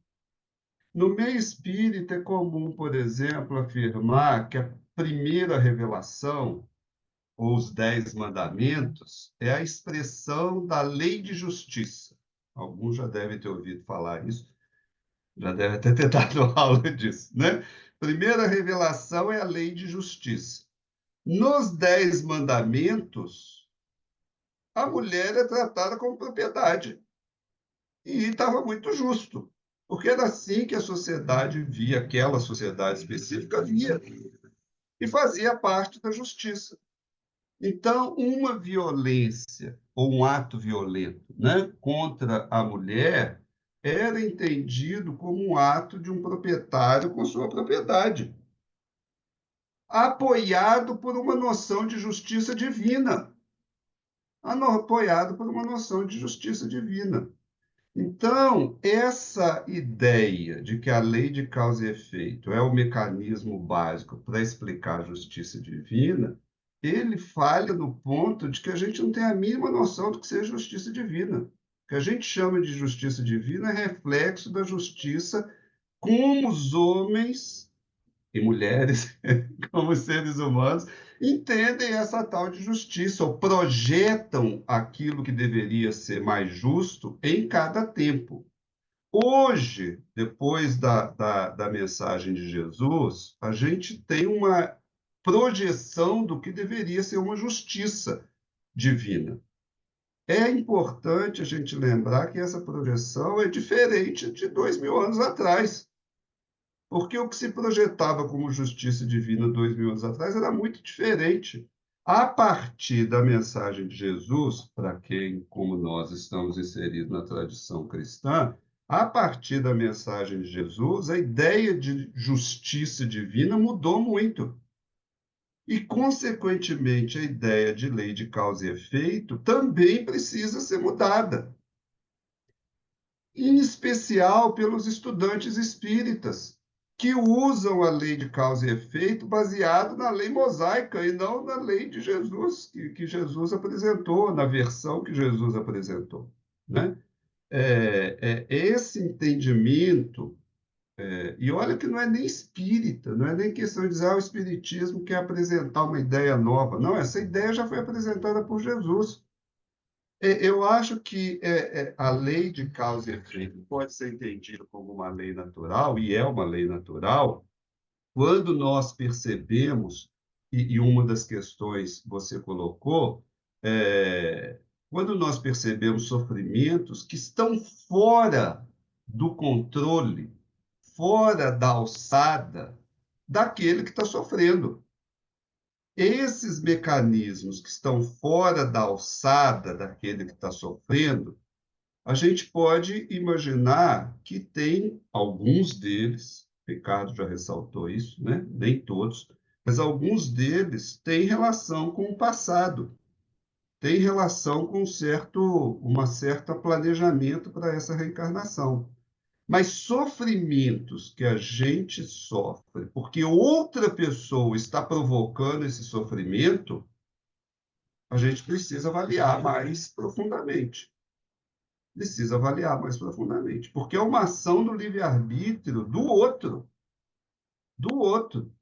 No meio espírita é comum, por exemplo, afirmar que a primeira revelação, ou os 10 mandamentos, é a expressão da lei de justiça. Alguns já devem ter ouvido falar isso, já deve até ter dado aula disso, né? Primeira revelação é a lei de justiça. Nos 10 mandamentos, a mulher é tratada como propriedade. E estava muito justo, porque era assim que a sociedade via, aquela sociedade específica via, e fazia parte da justiça. Então, uma violência ou um ato violento, né, contra a mulher era entendido como um ato de um proprietário com sua propriedade, apoiado por uma noção de justiça divina. Apoiado por uma noção de justiça divina. Então, essa ideia de que a lei de causa e efeito é o mecanismo básico para explicar a justiça divina, ele falha no ponto de que a gente não tem a mínima noção do que seja justiça divina. O que a gente chama de justiça divina é reflexo da justiça como os homens e mulheres, como seres humanos, entendem essa tal de justiça, ou projetam aquilo que deveria ser mais justo em cada tempo. Hoje, depois da mensagem de Jesus, a gente tem uma projeção do que deveria ser uma justiça divina. É importante a gente lembrar que essa projeção é diferente de 2000 anos atrás. Porque o que se projetava como justiça divina 2000 anos atrás era muito diferente. A partir da mensagem de Jesus, para quem, como nós, estamos inseridos na tradição cristã, a partir da mensagem de Jesus, a ideia de justiça divina mudou muito. E, consequentemente, a ideia de lei de causa e efeito também precisa ser mudada, em especial pelos estudantes espíritas, que usam a lei de causa e efeito baseado na lei mosaica e não na lei de Jesus, que Jesus apresentou, na versão que Jesus apresentou, né? Esse entendimento, e olha que não é nem espírita, não é nem questão de dizer o espiritismo quer apresentar uma ideia nova. Não, essa ideia já foi apresentada por Jesus. Eu acho que a lei de causa e efeito pode ser entendida como uma lei natural, e é uma lei natural, quando nós percebemos, e uma das questões que você colocou, quando nós percebemos sofrimentos que estão fora do controle, fora da alçada daquele que está sofrendo. Esses mecanismos que estão fora da alçada daquele que está sofrendo, a gente pode imaginar que tem alguns deles, Ricardo já ressaltou isso, né? Nem todos, mas alguns deles têm relação com o passado, têm relação com uma certa planejamento para essa reencarnação. Mas sofrimentos que a gente sofre porque outra pessoa está provocando esse sofrimento, a gente precisa avaliar mais profundamente. Precisa avaliar mais profundamente, porque é uma ação do livre-arbítrio do outro. Do outro.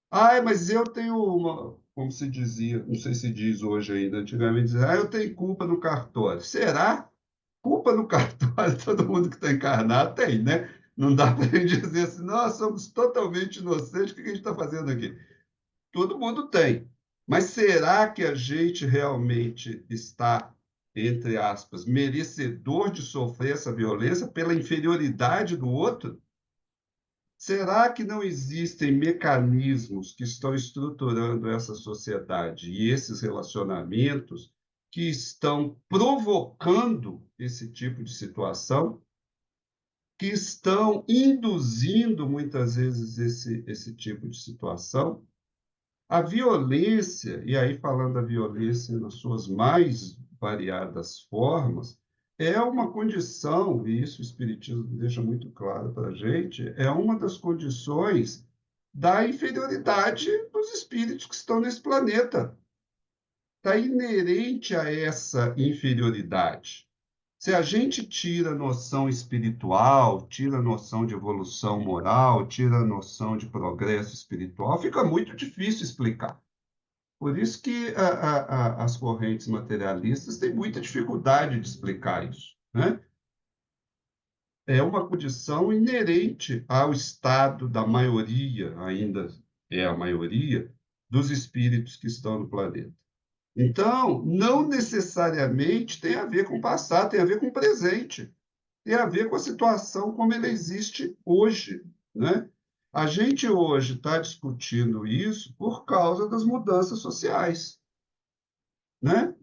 Ah, mas eu tenho uma, como se dizia, não sei se diz hoje ainda, antigamente dizia, eu tenho culpa no cartório. Será? Culpa no cartório, todo mundo que está encarnado tem, né? Não dá para a gente dizer assim, nós somos totalmente inocentes, o que a gente está fazendo aqui? Todo mundo tem. Mas será que a gente realmente está entre aspas, merecedor de sofrer essa violência pela inferioridade do outro? Será que não existem mecanismos que estão estruturando essa sociedade e esses relacionamentos que estão provocando esse tipo de situação, que estão induzindo muitas vezes esse tipo de situação? A violência, e aí falando da violência nas suas mais variadas formas, é uma condição, e isso o Espiritismo deixa muito claro para a gente, é uma das condições da inferioridade dos espíritos que estão nesse planeta. Está inerente a essa inferioridade. Se a gente tira a noção espiritual, tira a noção de evolução moral, tira a noção de progresso espiritual, fica muito difícil explicar. Por isso que as correntes materialistas têm muita dificuldade de explicar isso, né? É uma condição inerente ao estado da maioria, ainda é a maioria, dos espíritos que estão no planeta. Então, não necessariamente tem a ver com o passado, tem a ver com o presente, tem a ver com a situação como ela existe hoje, né? A gente hoje está discutindo isso por causa das mudanças sociais, né?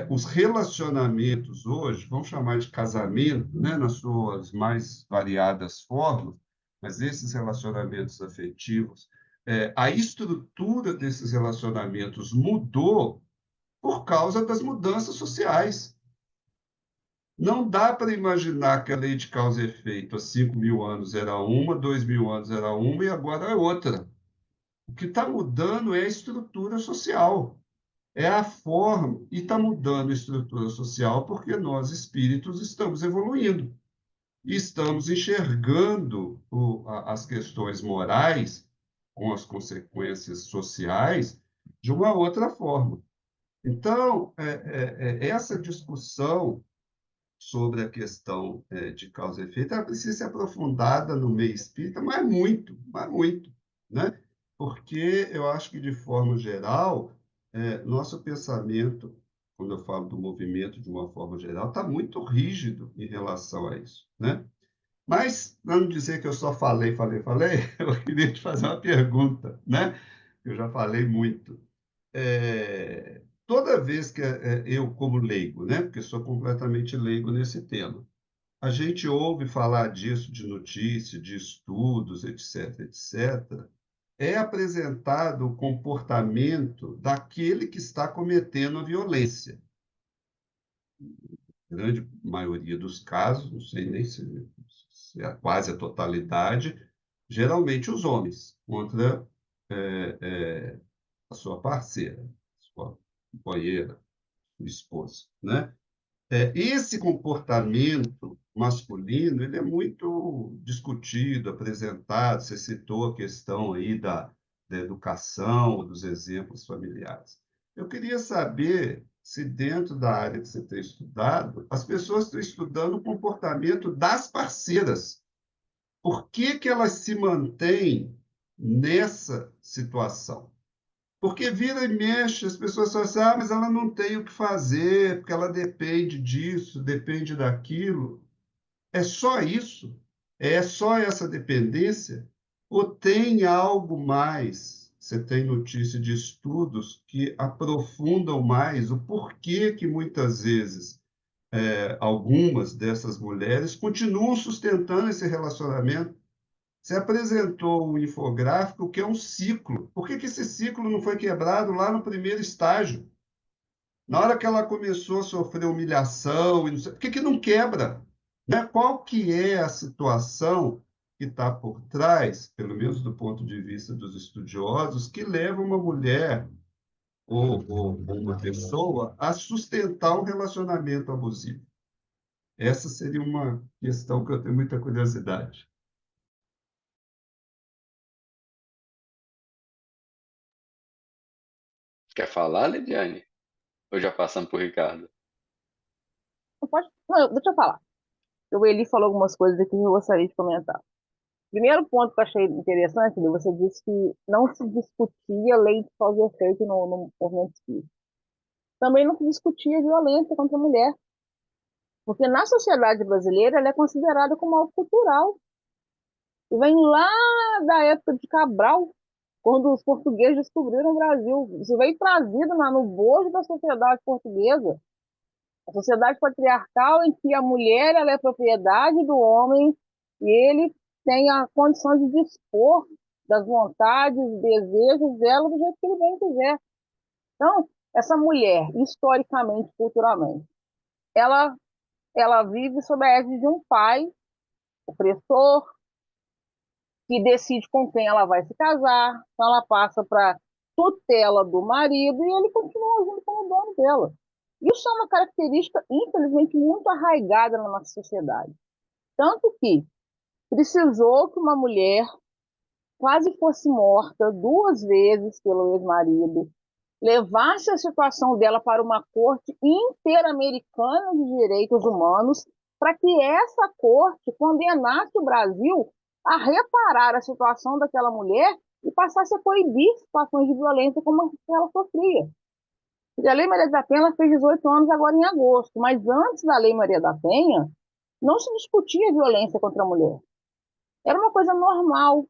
Os relacionamentos hoje, vamos chamar de casamento, né? Nas suas mais variadas formas, mas esses relacionamentos afetivos, a estrutura desses relacionamentos mudou por causa das mudanças sociais. Não dá para imaginar que a lei de causa e efeito há 5.000 anos era uma, 2.000 anos era uma e agora é outra. O que está mudando é a estrutura social, é a forma, e está mudando a estrutura social porque nós, espíritos, estamos evoluindo. E estamos enxergando as questões morais, com as consequências sociais, de uma outra forma. Então, essa discussão sobre a questão de causa e efeito, ela precisa ser aprofundada no meio espírita, mas muito, né? Porque eu acho que, de forma geral, nosso pensamento, quando eu falo do movimento de uma forma geral, está muito rígido em relação a isso, né? Mas, para não dizer que eu só falei, eu queria te fazer uma pergunta, né? Eu já falei muito. Toda vez que eu, como leigo, né, porque sou completamente leigo nesse tema, a gente ouve falar disso, de notícia, de estudos, etc., etc., é apresentado o comportamento daquele que está cometendo a violência. A grande maioria dos casos, não sei nem se é quase a totalidade, geralmente os homens, contra a sua parceira, sua companheira, esposa, né? Esse comportamento masculino, ele é muito discutido, apresentado. Você citou a questão aí da educação, dos exemplos familiares. Eu queria saber se dentro da área que você tem estudado, as pessoas estão estudando o comportamento das parceiras. Por que que elas se mantêm nessa situação? Porque vira e mexe, as pessoas falam assim, mas ela não tem o que fazer, porque ela depende disso, depende daquilo. É só isso? É só essa dependência? Ou tem algo mais? Você tem notícia de estudos que aprofundam mais o porquê que muitas vezes algumas dessas mulheres continuam sustentando esse relacionamento. Você apresentou um infográfico que é um ciclo. Por que que esse ciclo não foi quebrado lá no primeiro estágio? Na hora que ela começou a sofrer humilhação, e não sei, por que que não quebra? Né? Qual que é a situação que está por trás, pelo menos do ponto de vista dos estudiosos, que leva uma mulher ou uma pessoa a sustentar um relacionamento abusivo? Essa seria uma questão que eu tenho muita curiosidade. Quer falar, Lidiane? Ou já passamos por Ricardo? Não pode... Não, deixa eu falar. O Eli falou algumas coisas aqui que eu gostaria de comentar. Primeiro ponto que eu achei interessante, Eli, você disse que não se discutia lei de causa e efeito no movimento espírita. também não se discutia violência contra a mulher, porque na sociedade brasileira ela é considerada como algo cultural. E vem lá da época de Cabral, quando os portugueses descobriram o Brasil. Isso veio trazido no bojo da sociedade portuguesa. A sociedade patriarcal em que a mulher ela é propriedade do homem e ele tem a condição de dispor das vontades e desejos dela do jeito que ele bem quiser. Então, essa mulher, historicamente, culturalmente, ela, ela vive sob a égide de um pai opressor, que decide com quem ela vai se casar, então ela passa para tutela do marido e ele continua agindo como dono dela. Isso é uma característica, infelizmente, muito arraigada na nossa sociedade. Tanto que precisou que uma mulher quase fosse morta 2 vezes pelo ex-marido, levasse a situação dela para uma corte interamericana de direitos humanos, para que essa corte condenasse o Brasil a reparar a situação daquela mulher e passasse a proibir situações de violência como a que ela sofria. E a Lei Maria da Penha fez 18 anos agora em agosto, mas antes da Lei Maria da Penha, não se discutia violência contra a mulher. Era uma coisa normal.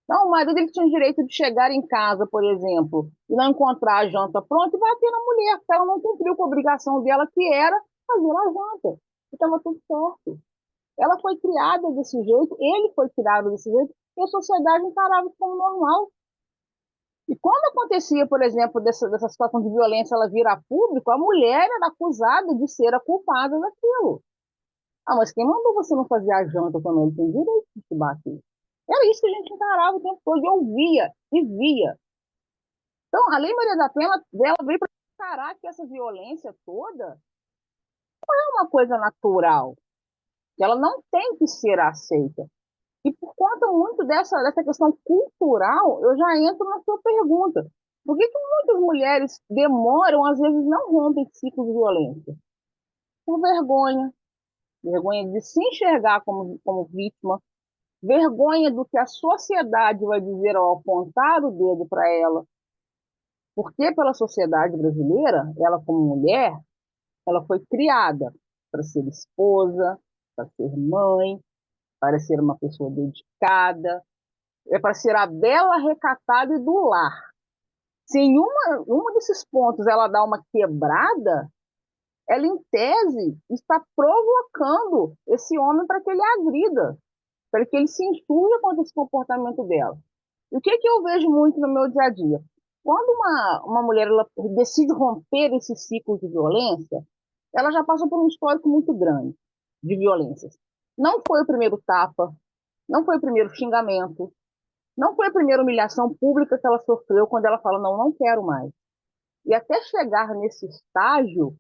Não, o marido ele tinha o direito de chegar em casa, por exemplo, e não encontrar a janta pronta e bater na mulher, porque ela não cumpriu com a obrigação dela, que era fazer a janta. E estava tudo certo. Ela foi criada desse jeito, ele foi criado desse jeito, e a sociedade encarava isso como normal. E quando acontecia, por exemplo, dessa situação de violência, ela vir a público, a mulher era acusada de ser a culpada daquilo. Ah, mas quem mandou você não fazer a janta quando ele tem direito de se bater? Era isso que a gente encarava o tempo todo, e ouvia, e via. Então, a Lei Maria da Penha, ela veio para encarar que essa violência toda não é uma coisa natural, que ela não tem que ser aceita. E por conta muito dessa questão cultural, eu já entro na sua pergunta. Por que muitas mulheres demoram, às vezes não rompem ciclos de violência? Por vergonha. Vergonha de se enxergar como vítima, vergonha do que a sociedade vai dizer ao apontar o dedo para ela. Porque pela sociedade brasileira, ela como mulher, ela foi criada para ser esposa, para ser mãe, para ser uma pessoa dedicada, é para ser a bela recatada e do lar. Se em uma desses pontos ela dá uma quebrada, ela, em tese, está provocando esse homem para que ele agrida, para que ele se insurja contra esse comportamento dela. E o que eu vejo muito no meu dia a dia? Quando uma mulher ela decide romper esse ciclo de violência, ela já passou por um histórico muito grande de violências. Não foi o primeiro tapa, não foi o primeiro xingamento, não foi a primeira humilhação pública que ela sofreu quando ela fala, não, não quero mais. E até chegar nesse estágio,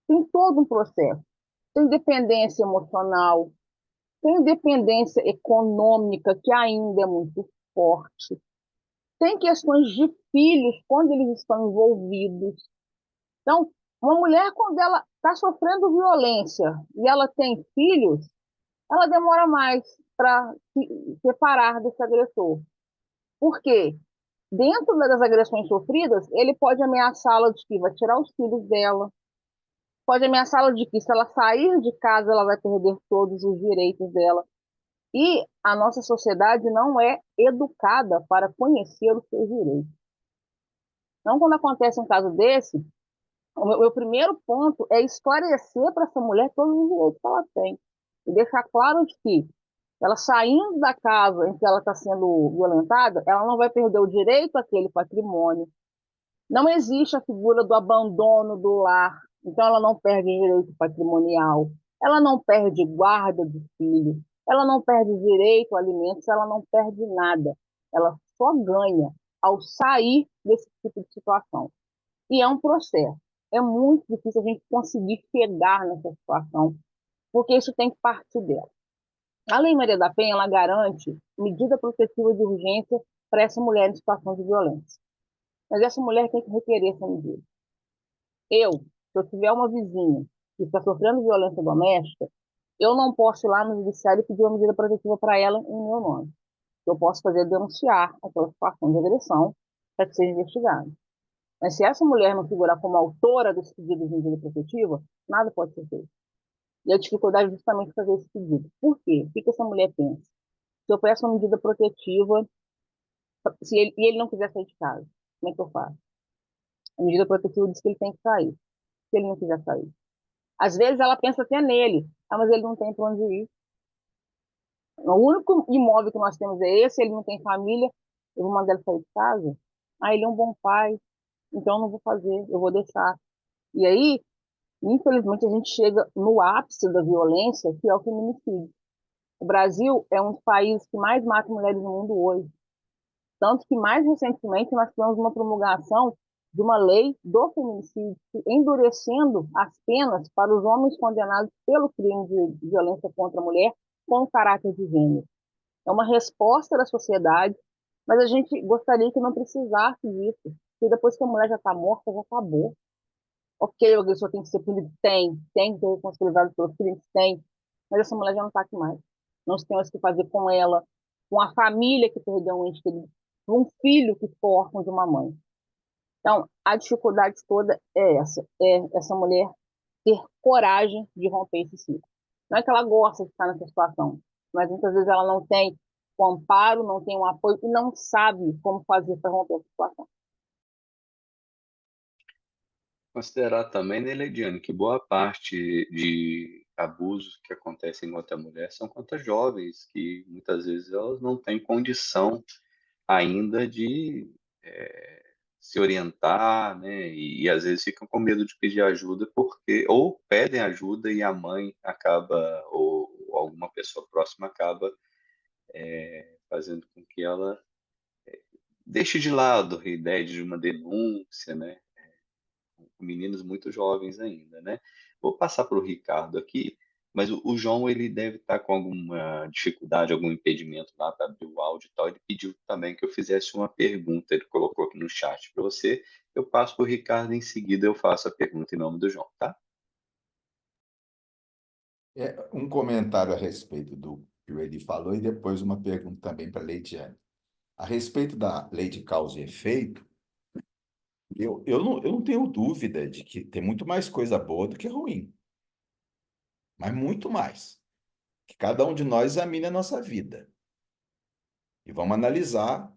tem todo um processo. Tem dependência emocional, tem dependência econômica, que ainda é muito forte. Tem questões de filhos, quando eles estão envolvidos. Então, uma mulher, quando ela está sofrendo violência e ela tem filhos, ela demora mais para se separar desse agressor. Por quê? Dentro das agressões sofridas, ele pode ameaçá-la de que vai tirar os filhos dela, pode ameaçá-la de que se ela sair de casa, ela vai perder todos os direitos dela. E a nossa sociedade não é educada para conhecer os seus direitos. Então, quando acontece um caso desse, o meu primeiro ponto é esclarecer para essa mulher todos os direitos que ela tem. E deixar claro de que ela saindo da casa em que ela está sendo violentada, ela não vai perder o direito àquele patrimônio. Não existe a figura do abandono do lar, então ela não perde direito patrimonial, ela não perde guarda de filho, ela não perde direito a alimentos, ela não perde nada. Ela só ganha ao sair desse tipo de situação. E é um processo. É muito difícil a gente conseguir chegar nessa situação, porque isso tem que partir dela. A Lei Maria da Penha, ela garante medida protetiva de urgência para essa mulher em situação de violência. Mas essa mulher tem que requerer essa medida. Se eu tiver uma vizinha que está sofrendo violência doméstica, eu não posso ir lá no judiciário e pedir uma medida protetiva para ela em meu nome. Eu posso fazer é denunciar aquela situação de agressão para que seja investigado. Mas se essa mulher não figurar como autora desse pedido de medida protetiva, nada pode ser feito. E a dificuldade é justamente fazer esse pedido. Por quê? O que que essa mulher pensa? Se eu peço uma medida protetiva, e ele não quiser sair de casa, como é que eu faço? A medida protetiva diz que ele tem que sair. Se ele não quiser sair. Às vezes ela pensa até nele. Ah, mas ele não tem para onde ir. O único imóvel que nós temos é esse, ele não tem família, eu vou mandar ele sair de casa. Ah, ele é um bom pai, então eu não vou fazer, eu vou deixar. E aí, infelizmente, a gente chega no ápice da violência, que é o feminicídio. O Brasil é um dos países que mais mata mulheres no mundo hoje. Tanto que, mais recentemente, nós tivemos uma promulgação de uma lei do feminicídio, endurecendo as penas para os homens condenados pelo crime de violência contra a mulher com caráter de gênero. É uma resposta da sociedade, mas a gente gostaria que não precisasse disso. Porque depois que a mulher já está morta, já acabou. Ok, o agressor tem que ser punido? Tem que ser responsabilizado pelos crimes? Tem. Mas essa mulher já não está aqui mais. Nós temos que fazer com ela, com a família que perdeu um ente querido, com um filho que ficou órfão de uma mãe. Então, a dificuldade toda é essa mulher ter coragem de romper esse ciclo. Não é que ela gosta de estar nessa situação, mas muitas vezes ela não tem o amparo, não tem o apoio e não sabe como fazer para romper essa situação. Considerar também, né, Leidiane, que boa parte de abusos que acontecem contra a mulher são contra jovens, que muitas vezes elas não têm condição ainda de se orientar, né, e às vezes ficam com medo de pedir ajuda porque ou pedem ajuda e a mãe acaba ou alguma pessoa próxima acaba fazendo com que ela deixe de lado a ideia de uma denúncia, né? Meninos muito jovens ainda, né? Vou passar para o Ricardo aqui, mas o João ele deve estar com alguma dificuldade, algum impedimento lá para abrir o áudio e tal. Ele pediu também que eu fizesse uma pergunta, ele colocou aqui no chat para você. Eu passo para o Ricardo em seguida eu faço a pergunta em nome do João, tá? Um comentário a respeito do que o Eli falou e depois uma pergunta também para a Leidiane. A respeito da lei de causa e efeito, eu não tenho dúvida de que tem muito mais coisa boa do que ruim, mas muito mais. Que cada um de nós examine a nossa vida e vamos analisar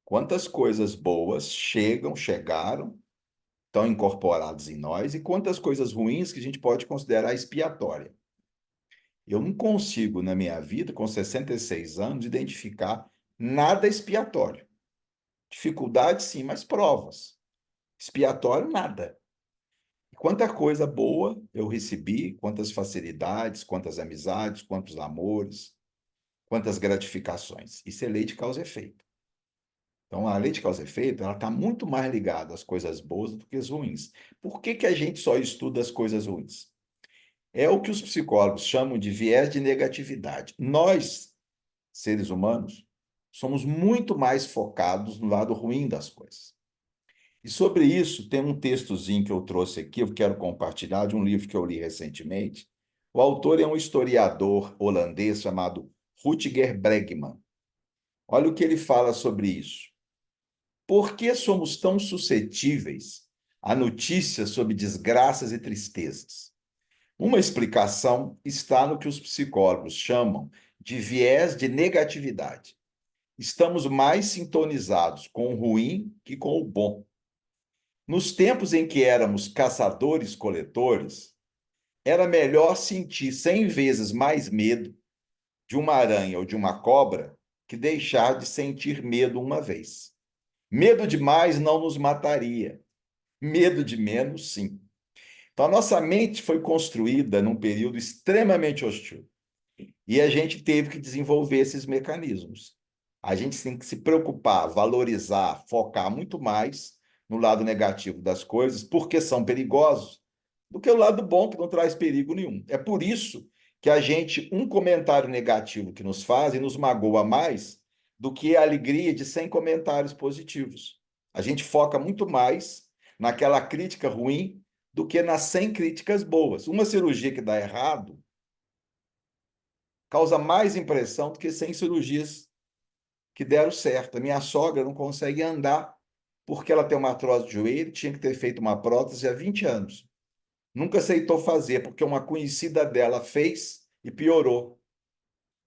quantas coisas boas chegaram, estão incorporadas em nós e quantas coisas ruins que a gente pode considerar expiatória. Eu não consigo, na minha vida, com 66 anos, identificar nada expiatório. Dificuldade, sim, mas provas. Expiatório, nada. Quanta coisa boa eu recebi, quantas facilidades, quantas amizades, quantos amores, quantas gratificações. Isso é lei de causa e efeito. Então, a lei de causa e efeito, ela está muito mais ligada às coisas boas do que às ruins. Por que que a gente só estuda as coisas ruins? É o que os psicólogos chamam de viés de negatividade. Nós, seres humanos, somos muito mais focados no lado ruim das coisas. E sobre isso, tem um textozinho que eu trouxe aqui, eu quero compartilhar, de um livro que eu li recentemente. O autor é um historiador holandês chamado Rutger Bregman. Olha o que ele fala sobre isso. Por que somos tão suscetíveis a notícias sobre desgraças e tristezas? Uma explicação está no que os psicólogos chamam de viés de negatividade. Estamos mais sintonizados com o ruim que com o bom. Nos tempos em que éramos caçadores-coletores, era melhor sentir 100 vezes mais medo de uma aranha ou de uma cobra que deixar de sentir medo uma vez. Medo demais não nos mataria. Medo de menos, sim. Então, a nossa mente foi construída num período extremamente hostil. E a gente teve que desenvolver esses mecanismos. A gente tem que se preocupar, valorizar, focar muito mais no lado negativo das coisas, porque são perigosos, do que o lado bom, que não traz perigo nenhum. É por isso que um comentário negativo que nos faz e nos magoa mais do que a alegria de 100 comentários positivos. A gente foca muito mais naquela crítica ruim do que nas 100 críticas boas. Uma cirurgia que dá errado causa mais impressão do que 100 cirurgias que deram certo. A minha sogra não consegue andar porque ela tem uma artrose de joelho, tinha que ter feito uma prótese há 20 anos. Nunca aceitou fazer, porque uma conhecida dela fez e piorou.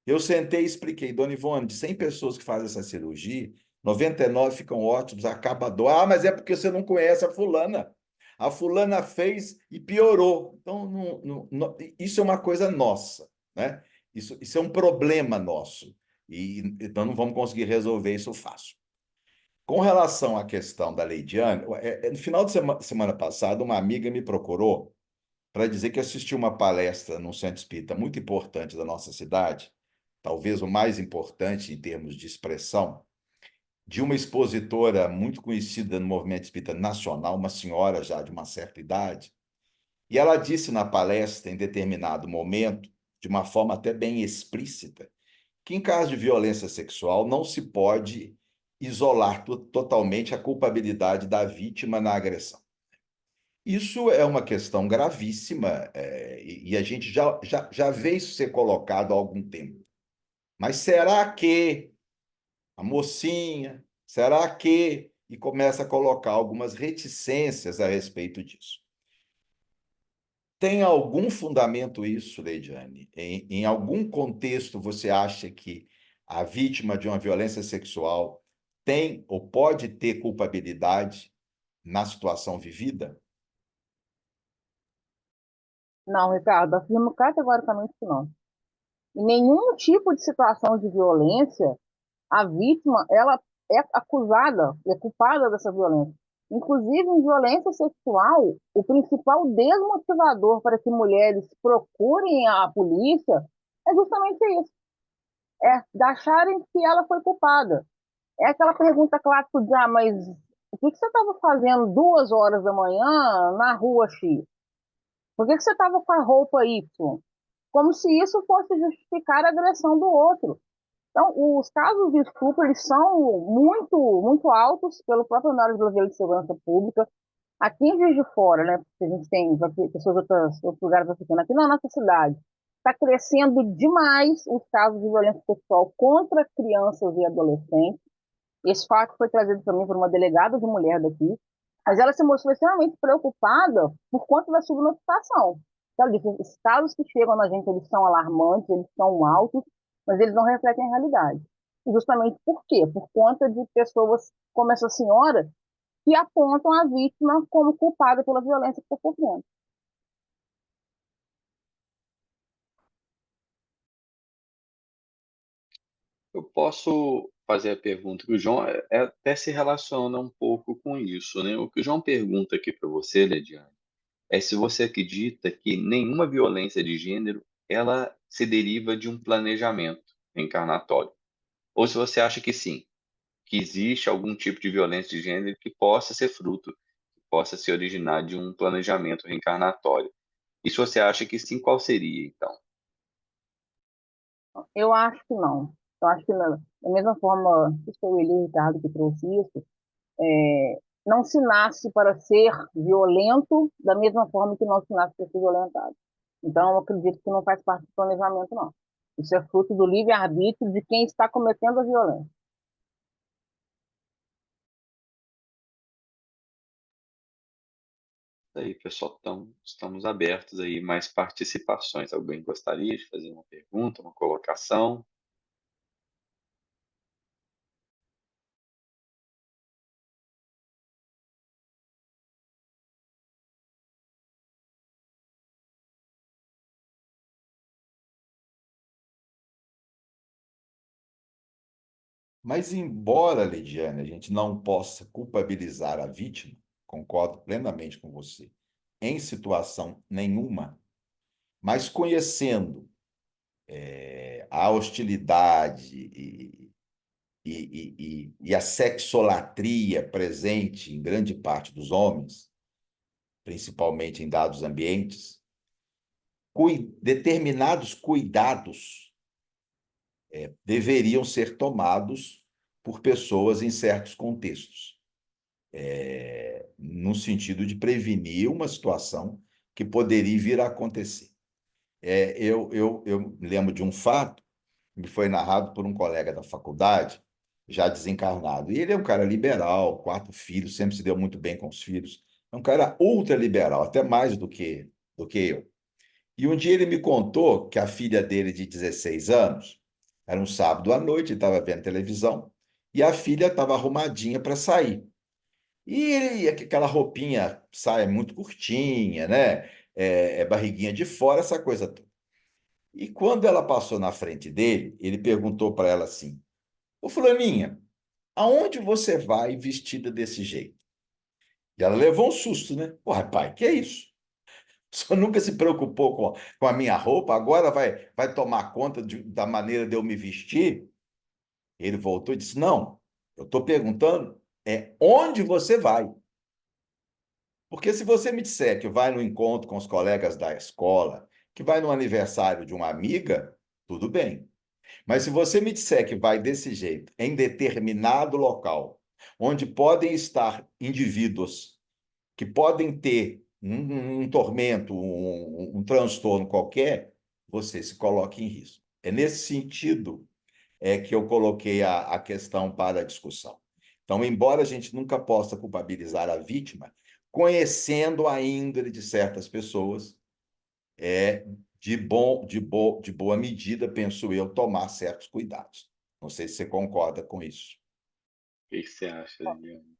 Eu sentei e expliquei, Dona Ivone, de 100 pessoas que fazem essa cirurgia, 99 ficam ótimos, acaba a dor. Ah, mas é porque você não conhece a fulana. A fulana fez e piorou. Então, isso é uma coisa nossa, né? Isso é um problema nosso. E então não vamos conseguir resolver isso fácil. Com relação à questão da Lei Diane, no final de semana passada, uma amiga me procurou para dizer que assistiu uma palestra num centro espírita muito importante da nossa cidade, talvez o mais importante em termos de expressão, de uma expositora muito conhecida no movimento espírita nacional, uma senhora já de uma certa idade, e ela disse na palestra, em determinado momento, de uma forma até bem explícita, que em caso de violência sexual não se pode isolar totalmente a culpabilidade da vítima na agressão. Isso é uma questão gravíssima, e a gente já vê isso ser colocado há algum tempo. Mas será que a mocinha, será que... E começa a colocar algumas reticências a respeito disso. Tem algum fundamento isso, Leidiane? Em algum contexto você acha que a vítima de uma violência sexual tem ou pode ter culpabilidade na situação vivida? Não, Ricardo, afirmo categoricamente que não. Em nenhum tipo de situação de violência, a vítima, ela é acusada, é culpada dessa violência. Inclusive, em violência sexual, o principal desmotivador para que mulheres procurem a polícia é justamente isso, é de acharem que ela foi culpada. É aquela pergunta clássica de, mas o que você estava fazendo 2 horas da manhã na rua X? Por que você estava com a roupa Y? Como se isso fosse justificar a agressão do outro. Então, os casos de estupro, eles são muito, muito altos pelo próprio Anuário Brasileiro de Segurança Pública. Aqui em Juiz de Fora, né, porque a gente tem pessoas de outros lugares africanos, aqui na nossa cidade, está crescendo demais os casos de violência sexual contra crianças e adolescentes. Esse fato foi trazido para mim por uma delegada de mulher daqui, mas ela se mostrou extremamente preocupada por conta da subnotificação. Ela disse, os casos que chegam na gente, eles são alarmantes, eles são altos, mas eles não refletem a realidade. E justamente por quê? Por conta de pessoas como essa senhora que apontam a vítima como culpada pela violência que está sofrendo. Eu posso fazer a pergunta que o João até se relaciona um pouco com isso, né? O que o João pergunta aqui para você, Lediane, é se você acredita que nenhuma violência de gênero ela se deriva de um planejamento reencarnatório, ou se você acha que sim, que existe algum tipo de violência de gênero que possa ser fruto, que possa se originar de um planejamento reencarnatório. E se você acha que sim, qual seria, então? Eu acho que não. Eu acho que não. Da mesma forma que foi o Eli Ricardo que trouxe isso, não se nasce para ser violento da mesma forma que não se nasce para ser violentado. Então, eu acredito que não faz parte do planejamento, não. Isso é fruto do livre-arbítrio de quem está cometendo a violência. Aí, pessoal, estamos abertos aí mais participações. Alguém gostaria de fazer uma pergunta, uma colocação? Mas, embora, Lidiane, a gente não possa culpabilizar a vítima, concordo plenamente com você, em situação nenhuma, mas conhecendo a hostilidade e a sexolatria presente em grande parte dos homens, principalmente em dados ambientes, determinados cuidados deveriam ser tomados por pessoas em certos contextos, no sentido de prevenir uma situação que poderia vir a acontecer. Eu me lembro de um fato que me foi narrado por um colega da faculdade, já desencarnado. E ele é um cara liberal, 4 filhos, sempre se deu muito bem com os filhos. É um cara ultraliberal, até mais do que eu. E um dia ele me contou que a filha dele, de 16 anos, era um sábado à noite, ele estava vendo televisão, e a filha estava arrumadinha para sair. E ele, aquela roupinha, saia muito curtinha, né? Barriguinha de fora, essa coisa toda. E quando ela passou na frente dele, ele perguntou para ela assim: Ô Fulaninha, aonde você vai vestida desse jeito? E ela levou um susto, né? Pô, pai, que é isso? O senhor nunca se preocupou com a minha roupa, agora vai tomar conta da maneira de eu me vestir? Ele voltou e disse: Não, eu estou perguntando onde você vai. Porque se você me disser que vai no encontro com os colegas da escola, que vai no aniversário de uma amiga, tudo bem. Mas se você me disser que vai desse jeito, em determinado local, onde podem estar indivíduos que podem ter um tormento, um transtorno qualquer, você se coloca em risco. É nesse sentido que eu coloquei a questão para a discussão. Então, embora a gente nunca possa culpabilizar a vítima, conhecendo a índole de certas pessoas, é de boa medida, penso eu, tomar certos cuidados. Não sei se você concorda com isso. O que que você acha, Liliane?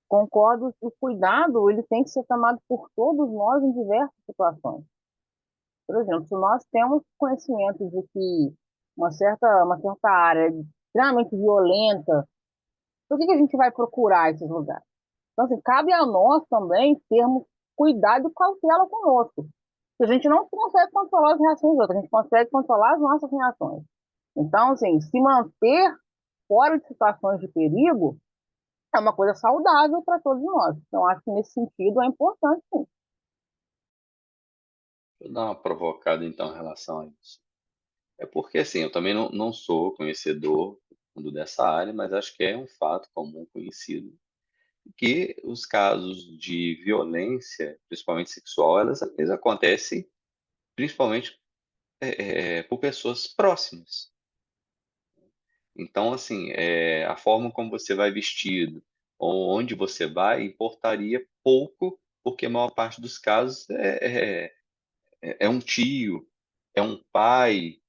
Concordo, o cuidado ele tem que ser tomado por todos nós em diversas situações. Por exemplo, se nós temos conhecimento de que uma certa área é extremamente violenta, por que a gente vai procurar esses lugares? Então, assim, cabe a nós também termos cuidado e cautela conosco. A gente não consegue controlar as reações dos outros, a gente consegue controlar as nossas reações. Então, assim, se manter fora de situações de perigo é uma coisa saudável para todos nós. Então, acho que nesse sentido é importante, sim. Deixa eu dar uma provocada, então, em relação a isso. É porque, assim, eu também não sou conhecedor profundo dessa área, mas acho que é um fato comum conhecido que os casos de violência, principalmente sexual, eles acontecem principalmente por pessoas próximas. Então, assim, a forma como você vai vestido ou onde você vai importaria pouco, porque a maior parte dos casos é um tio, é um pai,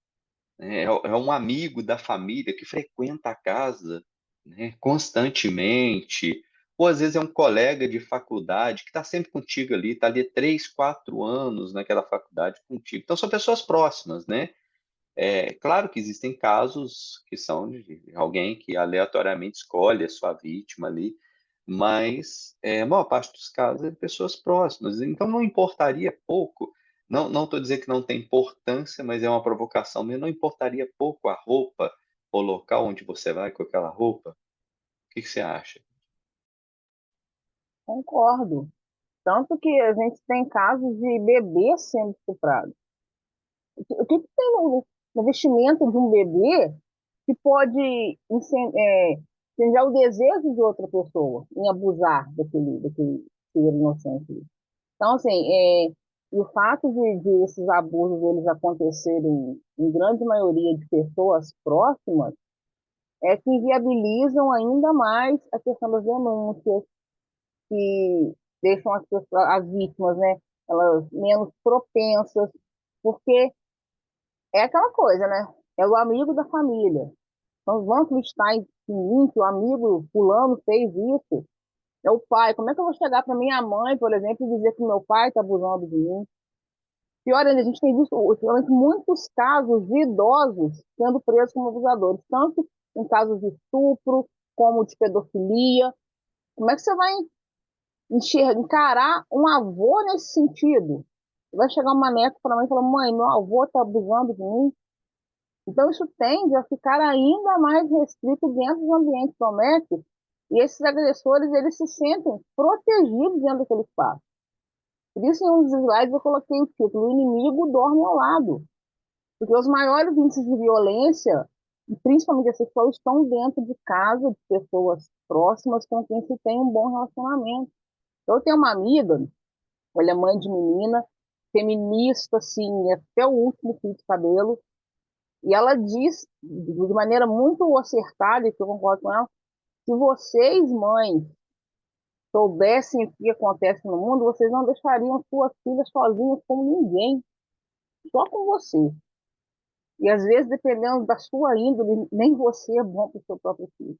né, é um amigo da família que frequenta a casa, né, constantemente, ou às vezes é um colega de faculdade que está sempre contigo ali, está ali 3, 4 anos naquela faculdade contigo. Então, são pessoas próximas, né? É claro que existem casos que são de alguém que aleatoriamente escolhe a sua vítima ali, mas a maior parte dos casos é de pessoas próximas. Então não importaria pouco, não estou dizendo que não tem importância, mas é uma provocação mesmo, não importaria pouco a roupa, o local onde você vai com aquela roupa? O que que você acha? Concordo. Tanto que a gente tem casos de bebês sendo estuprados. O que tem no vestimento de um bebê que pode incendiar o desejo de outra pessoa em abusar daquele ser inocente? Então, assim, e o fato de esses abusos eles acontecerem em grande maioria de pessoas próximas é que inviabilizam ainda mais a questão das denúncias, que deixam as vítimas, né, elas menos propensas, porque é aquela coisa, né? É o amigo da família. Então, vão acreditar em mim que o amigo fulano fez isso. É o pai. Como é que eu vou chegar para minha mãe, por exemplo, e dizer que meu pai está abusando de mim? Pior ainda, a gente tem visto ultimamente muitos casos de idosos sendo presos como abusadores, tanto em casos de estupro como de pedofilia. Como é que você vai encarar um avô nesse sentido? Vai chegar uma neta para a mãe e falar: Mãe, meu avô está abusando de mim. Então, isso tende a ficar ainda mais restrito dentro do ambiente doméstico e esses agressores eles se sentem protegidos dentro daquele espaço. Por isso, em um dos slides, eu coloquei o título: O inimigo dorme ao lado. Porque os maiores índices de violência, e principalmente a sexual, estão dentro de casa, de pessoas próximas com quem se tem um bom relacionamento. Eu tenho uma amiga, ela é mãe de menina, feminista, assim, até o último fio de cabelo, E ela diz, de maneira muito acertada, e que eu concordo com ela, se vocês, mães, soubessem o que acontece no mundo, vocês não deixariam suas filhas sozinhas com ninguém, só com você. E às vezes, dependendo da sua índole, nem você é bom para o seu próprio filho.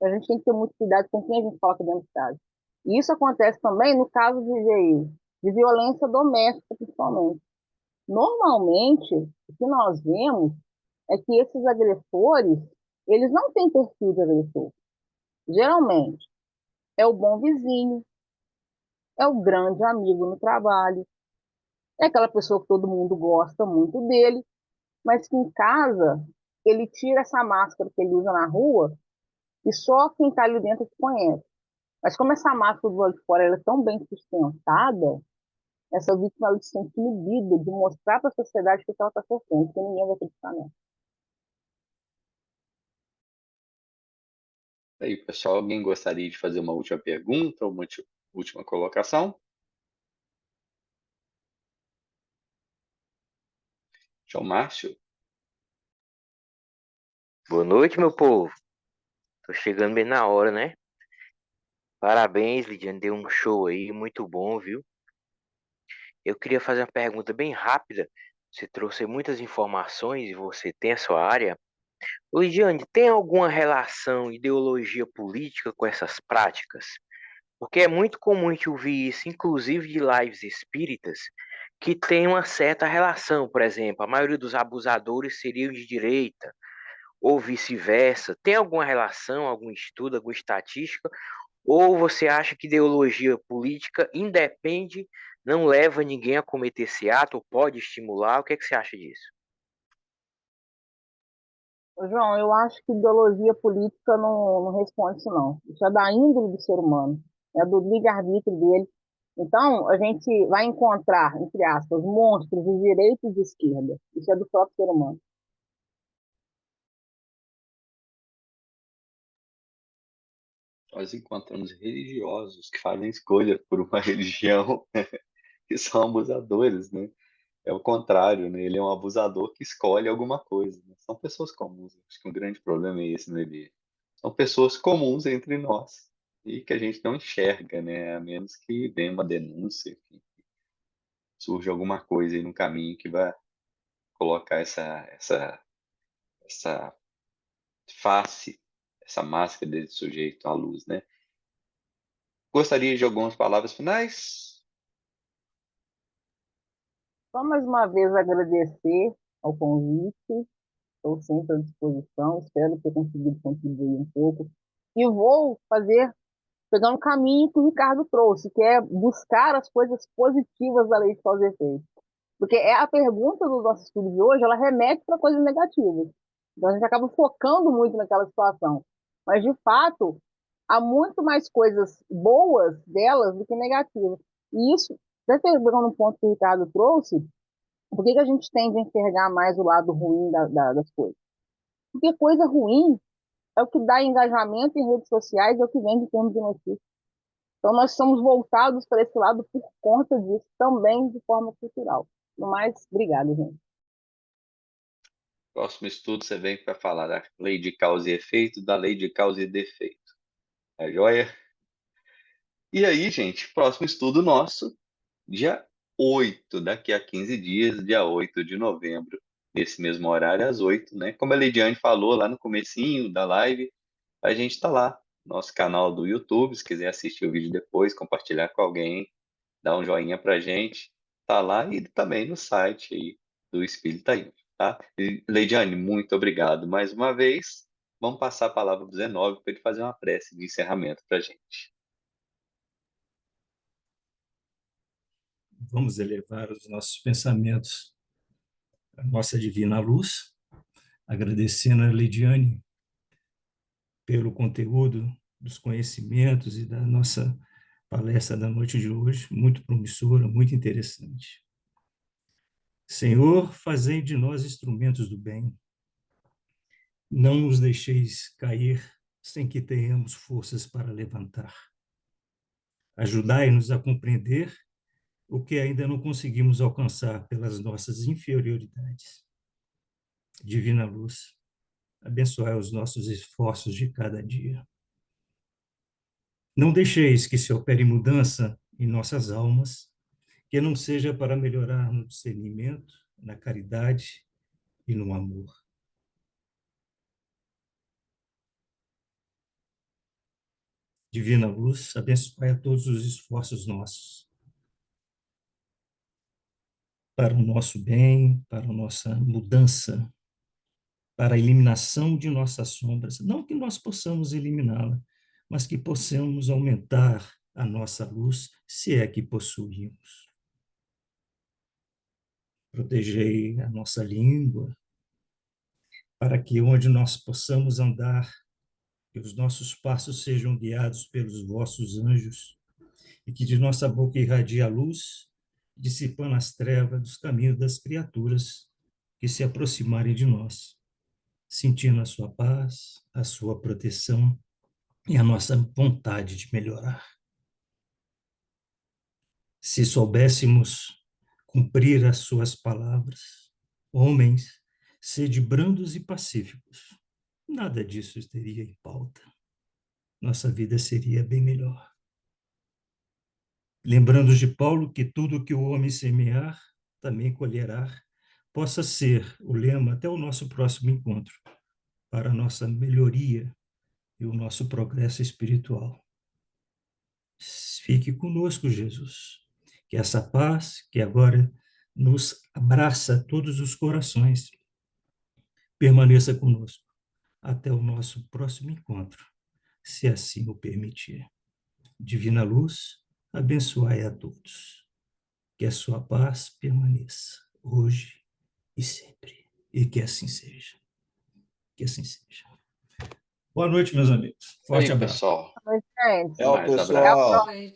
A gente tem que ter muito cuidado com quem a gente coloca dentro de casa. E isso acontece também no caso de violência doméstica, principalmente. Normalmente, o que nós vemos é que esses agressores, eles não têm perfil de agressor. Geralmente, é o bom vizinho, é o grande amigo no trabalho, é aquela pessoa que todo mundo gosta muito dele, mas que em casa ele tira essa máscara que ele usa na rua e só quem está ali dentro se conhece. Mas como essa máscara do lado de fora ela é tão bem sustentada, essa vítima ela se sente inibida de mostrar para a sociedade que ela está sofrendo, porque ninguém vai acreditar nela. Aí, pessoal, alguém gostaria de fazer uma última pergunta ou uma última colocação? João Márcio? Boa noite, meu povo. Tô chegando bem na hora, né? Parabéns, Lidiane, deu um show aí, muito bom, viu? Eu queria fazer uma pergunta bem rápida. Você trouxe muitas informações e você tem a sua área. Lidiane, tem alguma relação ideologia política com essas práticas? Porque é muito comum a gente ouvir isso, inclusive de lives espíritas, que tem uma certa relação. Por exemplo, a maioria dos abusadores seriam de direita, ou vice-versa. Tem alguma relação, algum estudo, alguma estatística? Ou você acha que ideologia política independe, não leva ninguém a cometer esse ato, ou pode estimular? O que é que você acha disso? João, eu acho que ideologia política não responde isso, não. Isso é da índole do ser humano, é do livre-arbítrio dele. Então, a gente vai encontrar, entre aspas, monstros de direita e de esquerda. Isso é do próprio ser humano. Nós encontramos religiosos que fazem escolha por uma religião que são abusadores, né? É o contrário, né? Ele é um abusador que escolhe alguma coisa, né? São pessoas comuns. Acho que um grande problema é esse, né, Eli? São pessoas comuns entre nós e que a gente não enxerga, né? A menos que venha uma denúncia, que surja alguma coisa aí no caminho que vai colocar essa face, essa máscara desse sujeito à luz, né? Gostaria de algumas palavras finais? Só mais uma vez agradecer ao convite, estou sempre à disposição, espero ter conseguido contribuir um pouco. E vou pegar um caminho que o Ricardo trouxe, que é buscar as coisas positivas da lei de causa e efeito. Porque é a pergunta do nosso estudo de hoje, ela remete para coisas negativas. Então a gente acaba focando muito naquela situação. Mas, de fato, há muito mais coisas boas delas do que negativas. E isso, até pegando um ponto que o Ricardo trouxe, por que a gente tende a enxergar mais o lado ruim das coisas? Porque coisa ruim é o que dá engajamento em redes sociais, é o que vende em termos de notícias. Então, nós somos voltados para esse lado por conta disso, também de forma cultural. No mais, obrigada, gente. Próximo estudo você vem para falar da lei de causa e efeito, da lei de causa e defeito. É joia? E aí, gente, próximo estudo nosso, dia 8, daqui a 15 dias, dia 8 de novembro, nesse mesmo horário, às 8, né? Como a Lidiane falou lá no comecinho da live, a gente está lá, nosso canal do YouTube, se quiser assistir o vídeo depois, compartilhar com alguém, dá um joinha pra gente, tá lá e também no site aí do Espírita Info, tá? E, Leidiane, muito obrigado mais uma vez. Vamos passar a palavra para o Zenóbio para ele fazer uma prece de encerramento para a gente. Vamos elevar os nossos pensamentos à nossa divina luz, agradecendo a Lidiane pelo conteúdo dos conhecimentos e da nossa palestra da noite de hoje, muito promissora, muito interessante. Senhor, fazei de nós instrumentos do bem. Não nos deixeis cair sem que tenhamos forças para levantar. Ajudai-nos a compreender o que ainda não conseguimos alcançar pelas nossas inferioridades. Divina luz, abençoai os nossos esforços de cada dia. Não deixeis que se opere mudança em nossas almas, que não seja para melhorar no discernimento, na caridade e no amor. Divina luz, abençoai a todos os esforços nossos, para o nosso bem, para a nossa mudança, para a eliminação de nossas sombras. Não que nós possamos eliminá-la, mas que possamos aumentar a nossa luz, se é que possuímos. Protegei a nossa língua, para que onde nós possamos andar, que os nossos passos sejam guiados pelos vossos anjos, e que de nossa boca irradie a luz, dissipando as trevas dos caminhos das criaturas que se aproximarem de nós, sentindo a sua paz, a sua proteção e a nossa vontade de melhorar. Se soubéssemos cumprir as suas palavras, homens, sede brandos e pacíficos, nada disso estaria em pauta. Nossa vida seria bem melhor. Lembrando de Paulo que tudo que o homem semear, também colherá, possa ser o lema até o nosso próximo encontro, para a nossa melhoria e o nosso progresso espiritual. Fique conosco, Jesus. Que essa paz que agora nos abraça todos os corações permaneça conosco até o nosso próximo encontro, se assim o permitir. Divina luz, abençoai a todos. Que a sua paz permaneça hoje e sempre. E que assim seja. Que assim seja. Boa noite, meus amigos. Forte Aí, abraço. pessoal. Oi, gente. Até Tchau, mais. Até a Abraço. pessoal. próxima.